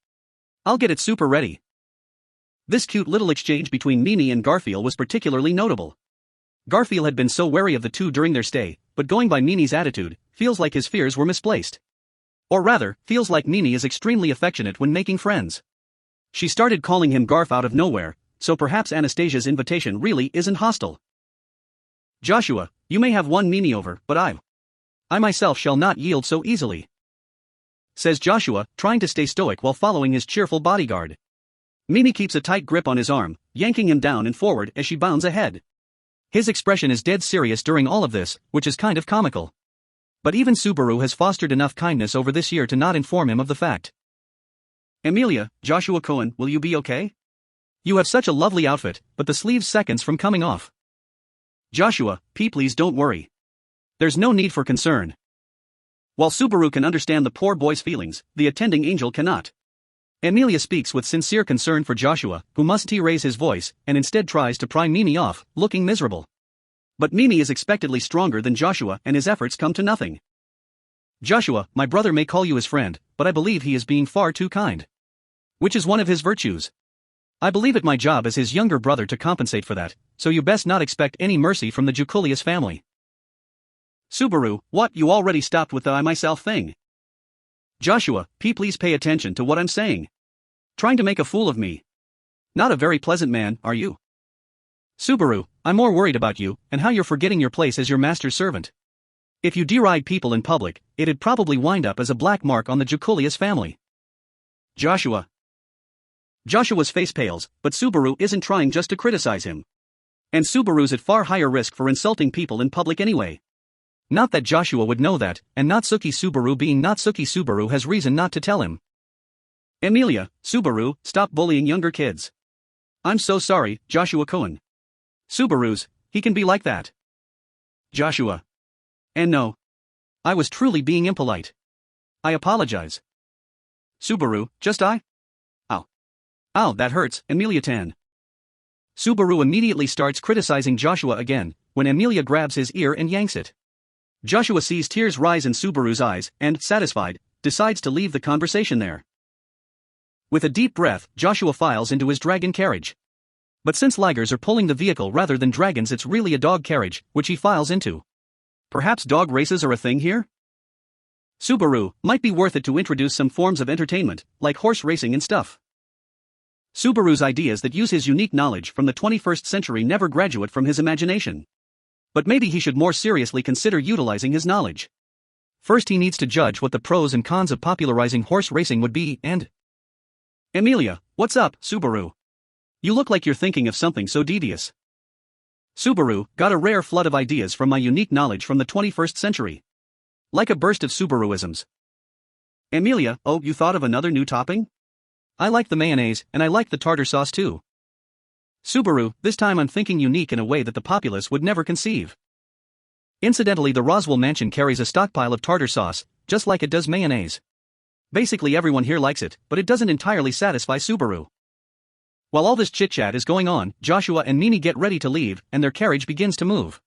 I'll get it super ready. This cute little exchange between Mimi and Garfield was particularly notable. Garfield had been so wary of the two during their stay, but going by Mimi's attitude, feels like his fears were misplaced. Or rather, feels like Mimi is extremely affectionate when making friends. She started calling him Garf out of nowhere, so perhaps Anastasia's invitation really isn't hostile. Joshua, you may have won Mimi over, but I myself shall not yield so easily. Says Joshua, trying to stay stoic while following his cheerful bodyguard. Mimi keeps a tight grip on his arm, yanking him down and forward as she bounds ahead. His expression is dead serious during all of this, which is kind of comical. But even Subaru has fostered enough kindness over this year to not inform him of the fact. Emilia, Joshua Cohen, will you be okay? You have such a lovely outfit, but the sleeves seconds from coming off. Joshua, please don't worry. There's no need for concern. While Subaru can understand the poor boy's feelings, the attending angel cannot. Emilia speaks with sincere concern for Joshua, who must raise his voice, and instead tries to pry Mimi off, looking miserable. But Mimi is expectedly stronger than Joshua and his efforts come to nothing. Joshua, my brother may call you his friend, but I believe he is being far too kind. Which is one of his virtues. I believe it my job as his younger brother to compensate for that, so you best not expect any mercy from the Jukulius family. Subaru, what, you already stopped with the I myself thing? Joshua, please pay attention to what I'm saying. Trying to make a fool of me. Not a very pleasant man, are you? Subaru, I'm more worried about you, and how you're forgetting your place as your master's servant. If you deride people in public, it'd probably wind up as a black mark on the Jukulius family. Joshua. Joshua's face pales, but Subaru isn't trying just to criticize him. And Subaru's at far higher risk for insulting people in public anyway. Not that Joshua would know that, and Natsuki Subaru being Natsuki Subaru has reason not to tell him. Emilia, Subaru, stop bullying younger kids. I'm so sorry, Joshua Cohen. Subaru's, he can be like that. Joshua. And no. I was truly being impolite. I apologize. Subaru, just I? Ow. Ow, that hurts, Emilia Tan. Subaru immediately starts criticizing Joshua again, when Emilia grabs his ear and yanks it. Joshua sees tears rise in Subaru's eyes and, satisfied, decides to leave the conversation there. With a deep breath, Joshua files into his dragon carriage. But since ligers are pulling the vehicle rather than dragons, it's really a dog carriage, which he files into. Perhaps dog races are a thing here? Subaru, might be worth it to introduce some forms of entertainment, like horse racing and stuff. Subaru's ideas that use his unique knowledge from the 21st century never graduate from his imagination. But maybe he should more seriously consider utilizing his knowledge. First, he needs to judge what the pros and cons of popularizing horse racing would be, and... Emilia, what's up, Subaru? You look like you're thinking of something so devious. Subaru, got a rare flood of ideas from my unique knowledge from the 21st century. Like a burst of Subaruisms. Emilia, oh, you thought of another new topping? I like the mayonnaise, and I like the tartar sauce too. Subaru, this time I'm thinking unique in a way that the populace would never conceive. Incidentally, the Roswell mansion carries a stockpile of tartar sauce, just like it does mayonnaise. Basically everyone here likes it, but it doesn't entirely satisfy Subaru. While all this chit-chat is going on, Joshua and Mimi get ready to leave, and their carriage begins to move.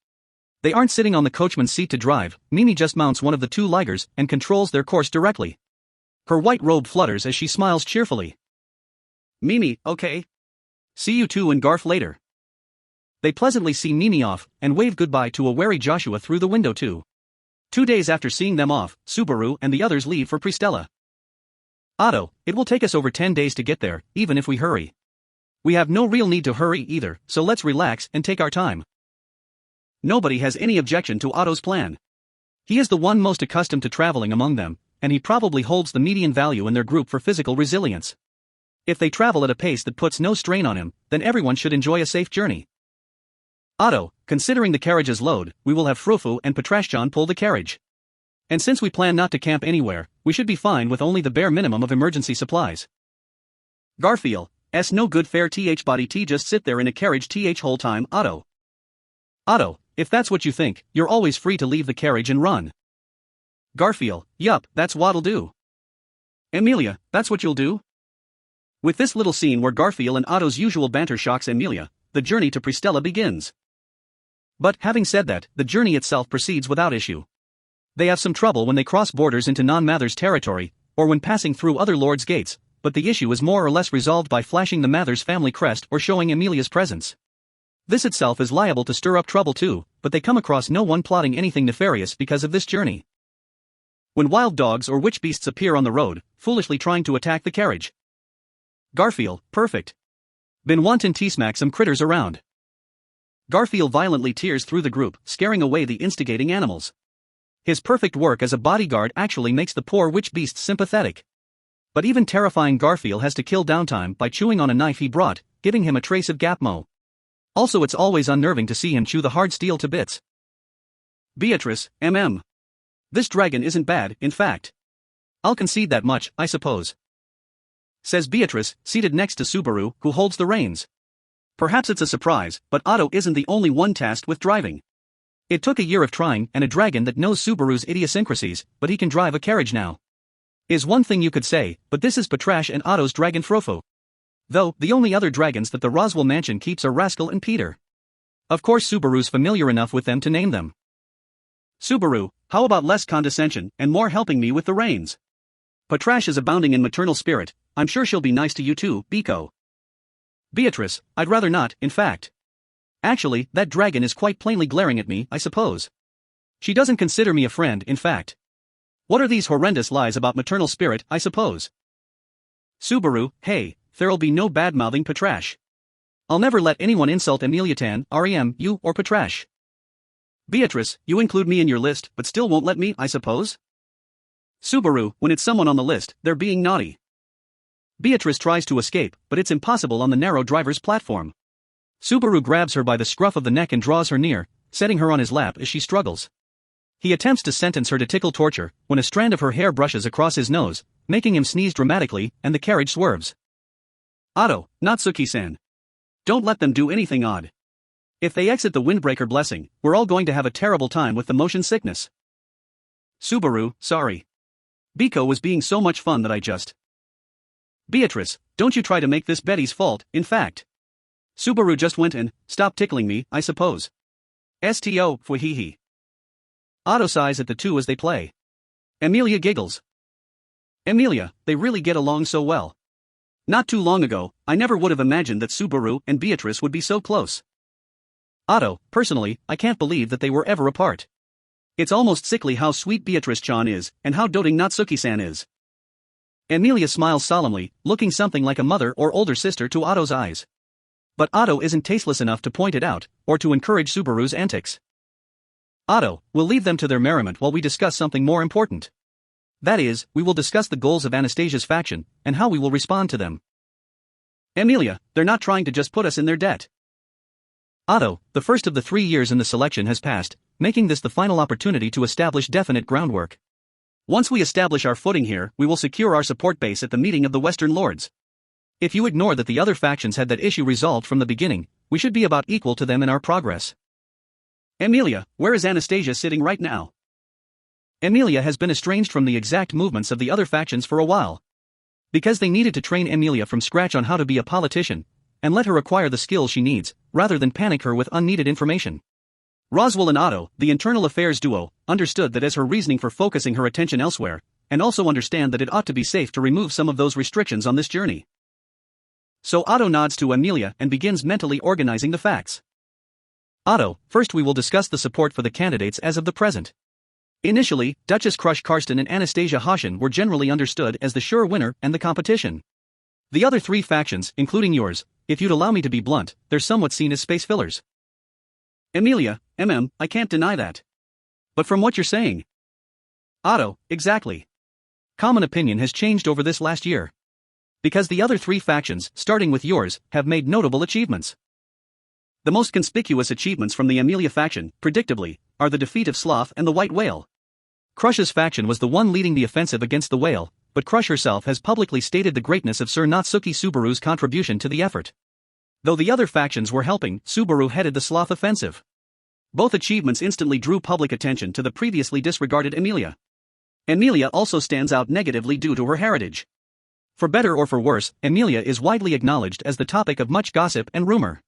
They aren't sitting on the coachman's seat to drive. Mimi just mounts one of the two ligers and controls their course directly. Her white robe flutters as she smiles cheerfully. Mimi, okay. See you two and Garf later. They pleasantly see Mimi off, and wave goodbye to a wary Joshua through the window too. 2 days after seeing them off, Subaru and the others leave for Pristella. Otto, it will take us over 10 days to get there, even if we hurry. We have no real need to hurry either, so let's relax and take our time. Nobody has any objection to Otto's plan. He is the one most accustomed to traveling among them, and he probably holds the median value in their group for physical resilience. If they travel at a pace that puts no strain on him, then everyone should enjoy a safe journey. Otto, considering the carriage's load, we will have Frufu and Petrashjan pull the carriage. And since we plan not to camp anywhere, we should be fine with only the bare minimum of emergency supplies. Garfield, no good fare body just sit there in a carriage whole time, Otto. Otto, if that's what you think, you're always free to leave the carriage and run. Garfield, yup, that's what'll do. Emilia, that's what you'll do? With this little scene where Garfield and Otto's usual banter shocks Emilia, the journey to Pristella begins. But, having said that, the journey itself proceeds without issue. They have some trouble when they cross borders into non-Mathers territory, or when passing through other lords' gates, but the issue is more or less resolved by flashing the Mathers family crest or showing Emilia's presence. This itself is liable to stir up trouble too, but they come across no one plotting anything nefarious because of this journey. When wild dogs or witch beasts appear on the road, foolishly trying to attack the carriage. Garfield, perfect. Been wantin' t-smack some critters around. Garfield violently tears through the group, scaring away the instigating animals. His perfect work as a bodyguard actually makes the poor witch beasts sympathetic. But even terrifying Garfield has to kill downtime by chewing on a knife he brought, giving him a trace of Gapmo. Also, it's always unnerving to see him chew the hard steel to bits. Beatrice, This dragon isn't bad, in fact. I'll concede that much, I suppose. Says Beatrice, seated next to Subaru, who holds the reins. Perhaps it's a surprise, but Otto isn't the only one tasked with driving. It took a year of trying and a dragon that knows Subaru's idiosyncrasies, but he can drive a carriage now. Is one thing you could say, but this is Petrash and Otto's dragon Frofo. Though, the only other dragons that the Roswell mansion keeps are Rascal and Peter. Of course Subaru's familiar enough with them to name them. Subaru, how about less condescension and more helping me with the reins? Petrash is abounding in maternal spirit, I'm sure she'll be nice to you too, Biko. Beatrice, I'd rather not, in fact. Actually, that dragon is quite plainly glaring at me, I suppose. She doesn't consider me a friend, in fact. What are these horrendous lies about maternal spirit, I suppose? Subaru, hey, there'll be no bad-mouthing Petrash. I'll never let anyone insult Emilia Tan, REM, you, or Petrash. Beatrice, you include me in your list, but still won't let me, I suppose? Subaru, when it's someone on the list, they're being naughty. Beatrice tries to escape, but it's impossible on the narrow driver's platform. Subaru grabs her by the scruff of the neck and draws her near, setting her on his lap as she struggles. He attempts to sentence her to tickle torture, when a strand of her hair brushes across his nose, making him sneeze dramatically, and the carriage swerves. Otto, Natsuki-san. Don't let them do anything odd. If they exit the windbreaker blessing, we're all going to have a terrible time with the motion sickness. Subaru, sorry. Biko was being so much fun that I just... Beatrice, don't you try to make this Betty's fault, in fact. Subaru just went and stop tickling me, I suppose. Sto, fwahihi. Otto sighs at the two as they play. Emilia giggles. Emilia, they really get along so well. Not too long ago, I never would have imagined that Subaru and Beatrice would be so close. Otto, personally, I can't believe that they were ever apart. It's almost sickly how sweet Beatrice-chan is, and how doting Natsuki-san is. Emilia smiles solemnly, looking something like a mother or older sister to Otto's eyes. But Otto isn't tasteless enough to point it out, or to encourage Subaru's antics. Otto, we'll leave them to their merriment while we discuss something more important. That is, we will discuss the goals of Anastasia's faction, and how we will respond to them. Emilia, they're not trying to just put us in their debt. Otto, the first of the 3 years in the selection has passed, making this the final opportunity to establish definite groundwork. Once we establish our footing here, we will secure our support base at the meeting of the Western Lords. If you ignore that the other factions had that issue resolved from the beginning, we should be about equal to them in our progress. Emilia, where is Anastasia sitting right now? Emilia has been estranged from the exact movements of the other factions for a while. Because they needed to train Emilia from scratch on how to be a politician, and let her acquire the skills she needs, rather than panic her with unneeded information. Roswell and Otto, the internal affairs duo, understood that as her reasoning for focusing her attention elsewhere, and also understand that it ought to be safe to remove some of those restrictions on this journey. So Otto nods to Emilia and begins mentally organizing the facts. Otto, first we will discuss the support for the candidates as of the present. Initially, Duchess Crush Karsten and Anastasia Hoshin were generally understood as the sure winner and the competition. The other 3 factions, including yours, if you'd allow me to be blunt, they're somewhat seen as space fillers. Emilia, I can't deny that. But from what you're saying... Otto, exactly. Common opinion has changed over this last year. Because the other 3 factions, starting with yours, have made notable achievements. The most conspicuous achievements from the Emilia faction, predictably, are the defeat of Sloth and the White Whale. Crush's faction was the one leading the offensive against the whale, but Crush herself has publicly stated the greatness of Sir Natsuki Subaru's contribution to the effort. Though the other factions were helping, Subaru headed the Sloth offensive. Both achievements instantly drew public attention to the previously disregarded Emilia. Emilia also stands out negatively due to her heritage. For better or for worse, Emilia is widely acknowledged as the topic of much gossip and rumor.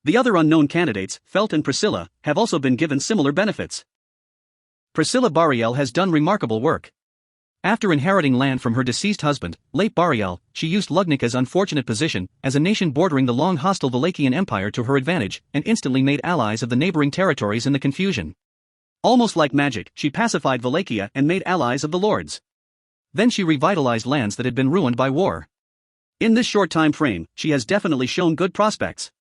The other unknown candidates, Felt and Priscilla, have also been given similar benefits. Priscilla Bariel has done remarkable work. After inheriting land from her deceased husband, late Bariel, she used Lugnika's unfortunate position as a nation bordering the long hostile Valachian Empire to her advantage, and instantly made allies of the neighboring territories in the confusion. Almost like magic, she pacified Wallachia and made allies of the lords. Then she revitalized lands that had been ruined by war. In this short time frame, she has definitely shown good prospects.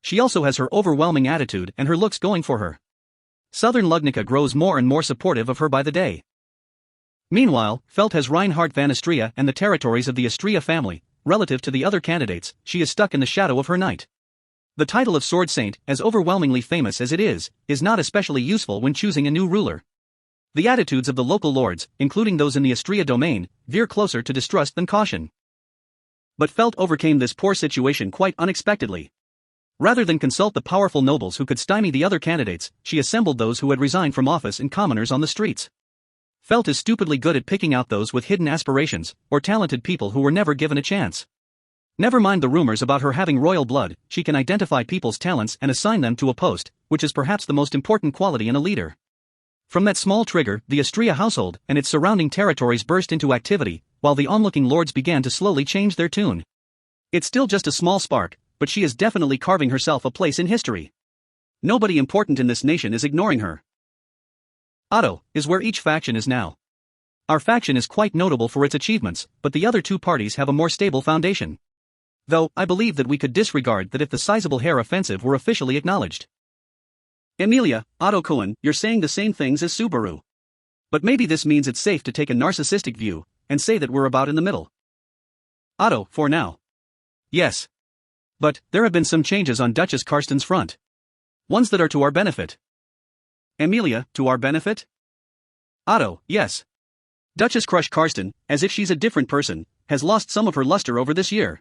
She also has her overwhelming attitude and her looks going for her. Southern Lugnica grows more and more supportive of her by the day. Meanwhile, Felt has Reinhardt van Astria and the territories of the Astria family. Relative to the other candidates, she is stuck in the shadow of her knight. The title of Sword Saint, as overwhelmingly famous as it is not especially useful when choosing a new ruler. The attitudes of the local lords, including those in the Astria domain, veer closer to distrust than caution. But Felt overcame this poor situation quite unexpectedly. Rather than consult the powerful nobles who could stymie the other candidates, she assembled those who had resigned from office and commoners on the streets. Felt is stupidly good at picking out those with hidden aspirations, or talented people who were never given a chance. Never mind the rumors about her having royal blood, she can identify people's talents and assign them to a post, which is perhaps the most important quality in a leader. From that small trigger, the Astria household and its surrounding territories burst into activity, while the onlooking lords began to slowly change their tune. It's still just a small spark, but she is definitely carving herself a place in history. Nobody important in this nation is ignoring her. Otto is where each faction is now. Our faction is quite notable for its achievements, but the other 2 parties have a more stable foundation. Though, I believe that we could disregard that if the sizable hair offensive were officially acknowledged. Emilia, Otto Cohen, you're saying the same things as Subaru. But maybe this means it's safe to take a narcissistic view, and say that we're about in the middle. Otto, for now. Yes. But, there have been some changes on Duchess Karsten's front. Ones that are to our benefit. Emilia, to our benefit? Otto, yes. Duchess crush Karsten, as if she's a different person, has lost some of her luster over this year.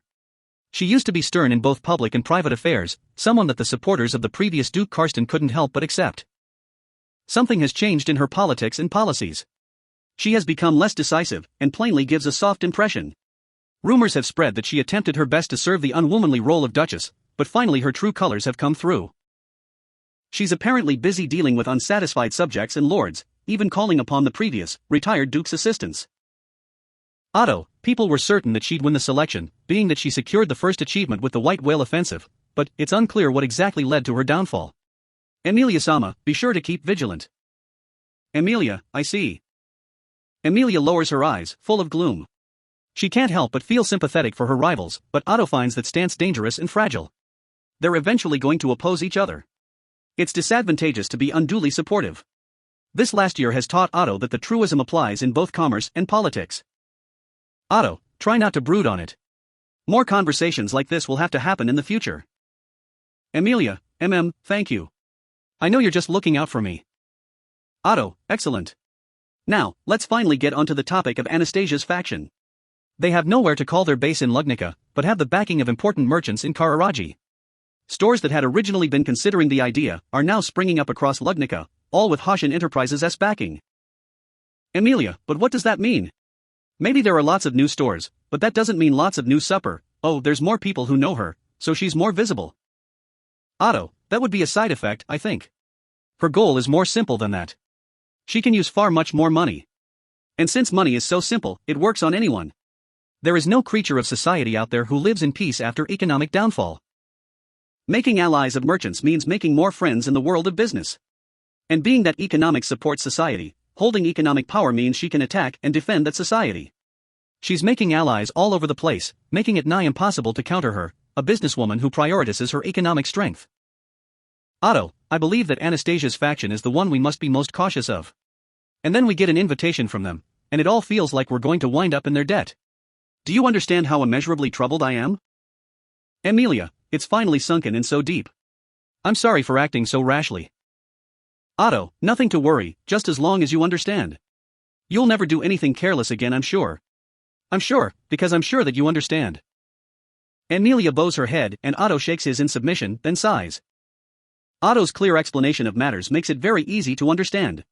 She used to be stern in both public and private affairs, someone that the supporters of the previous Duke Karsten couldn't help but accept. Something has changed in her politics and policies. She has become less decisive, and plainly gives a soft impression. Rumors have spread that she attempted her best to serve the unwomanly role of Duchess, but finally her true colors have come through. She's apparently busy dealing with unsatisfied subjects and lords, even calling upon the previous, retired Duke's assistants. Otto, people were certain that she'd win the selection, being that she secured the first achievement with the White Whale offensive, but it's unclear what exactly led to her downfall. Emilia-sama, be sure to keep vigilant. Emilia, I see. Emilia lowers her eyes, full of gloom. She can't help but feel sympathetic for her rivals, but Otto finds that stance dangerous and fragile. They're eventually going to oppose each other. It's disadvantageous to be unduly supportive. This last year has taught Otto that the truism applies in both commerce and politics. Otto, try not to brood on it. More conversations like this will have to happen in the future. Emilia, thank you. I know you're just looking out for me. Otto, excellent. Now, let's finally get onto the topic of Anastasia's faction. They have nowhere to call their base in Lugnica, but have the backing of important merchants in Kararaji. Stores that had originally been considering the idea are now springing up across Lugnica, all with Hoshin Enterprises' backing. Emilia, but what does that mean? Maybe there are lots of new stores, but that doesn't mean lots of new supper. Oh, there's more people who know her, so she's more visible. Otto, that would be a side effect, I think. Her goal is more simple than that. She can use far much more money. And since money is so simple, it works on anyone. There is no creature of society out there who lives in peace after economic downfall. Making allies of merchants means making more friends in the world of business. And being that economics supports society, holding economic power means she can attack and defend that society. She's making allies all over the place, making it nigh impossible to counter her, a businesswoman who prioritizes her economic strength. Otto, I believe that Anastasia's faction is the one we must be most cautious of. And then we get an invitation from them, and it all feels like we're going to wind up in their debt. Do you understand how immeasurably troubled I am? Emilia, it's finally sunken in so deep. I'm sorry for acting so rashly. Otto, nothing to worry, just as long as you understand. You'll never do anything careless again, I'm sure. I'm sure, because I'm sure that you understand. Emilia bows her head and Otto shakes his in submission, then sighs. Otto's clear explanation of matters makes it very easy to understand.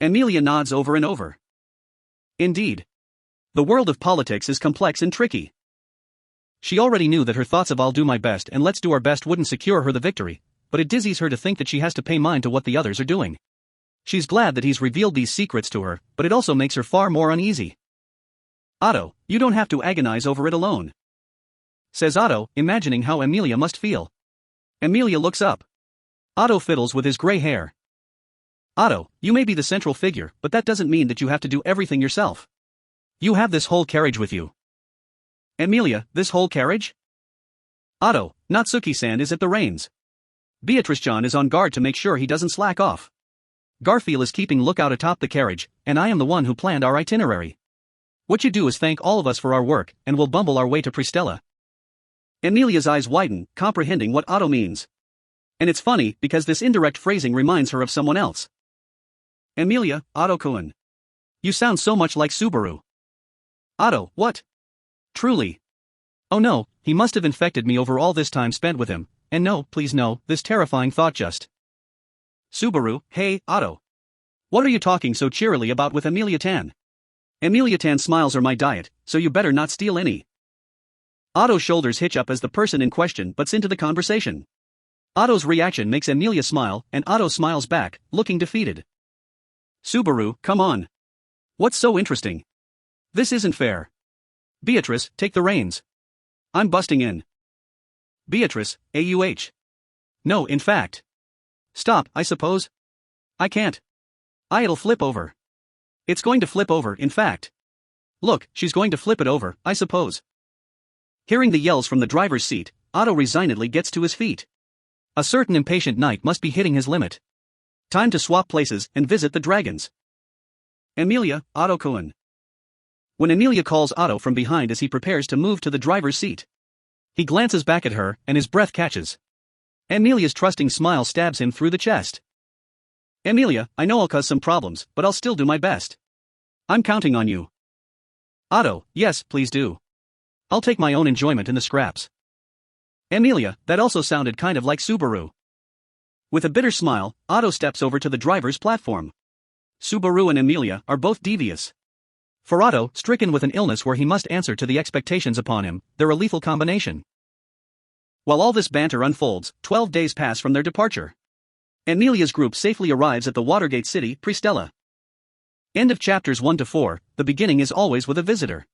Emilia nods over and over. Indeed. The world of politics is complex and tricky. She already knew that her thoughts of "I'll do my best and let's do our best" wouldn't secure her the victory, but it dizzies her to think that she has to pay mind to what the others are doing. She's glad that he's revealed these secrets to her, but it also makes her far more uneasy. Otto, you don't have to agonize over it alone. Says Otto, imagining how Emilia must feel. Emilia looks up. Otto fiddles with his gray hair. Otto, you may be the central figure, but that doesn't mean that you have to do everything yourself. You have this whole carriage with you. Emilia, this whole carriage? Otto, Natsuki-san is at the reins. Beatrice-chan is on guard to make sure he doesn't slack off. Garfield is keeping lookout atop the carriage, and I am the one who planned our itinerary. What you do is thank all of us for our work, and we'll bumble our way to Pristella. Emilia's eyes widen, comprehending what Otto means. And it's funny, because this indirect phrasing reminds her of someone else. Emilia, Otto-kun. You sound so much like Subaru. Otto, what? Truly. Oh no, he must have infected me over all this time spent with him, and no, please no, this terrifying thought just. Subaru, hey, Otto. What are you talking so cheerily about with Emilia-tan? Emilia-tan smiles are my diet, so you better not steal any. Otto's shoulders hitch up as the person in question butts into the conversation. Otto's reaction makes Emilia smile, and Otto smiles back, looking defeated. Subaru, come on. What's so interesting? This isn't fair. Beatrice, take the reins. I'm busting in. Beatrice, AUH. No, in fact. Stop, I suppose. I can't. It'll flip over. It's going to flip over, in fact. Look, she's going to flip it over, I suppose. Hearing the yells from the driver's seat, Otto resignedly gets to his feet. A certain impatient knight must be hitting his limit. Time to swap places and visit the dragons. Emilia, Otto-kun. When Emilia calls Otto from behind as he prepares to move to the driver's seat. He glances back at her, and his breath catches. Emilia's trusting smile stabs him through the chest. Amelia, I know I'll cause some problems, but I'll still do my best. I'm counting on you. Otto, yes, please do. I'll take my own enjoyment in the scraps. Amelia, that also sounded kind of like Subaru. With a bitter smile, Otto steps over to the driver's platform. Subaru and Amelia are both devious. For Otto, stricken with an illness where he must answer to the expectations upon him, they're a lethal combination. While all this banter unfolds, 12 days pass from their departure. Amelia's group safely arrives at the Watergate city, Pristella. End of chapters 1 to 4. The beginning is always with a visitor.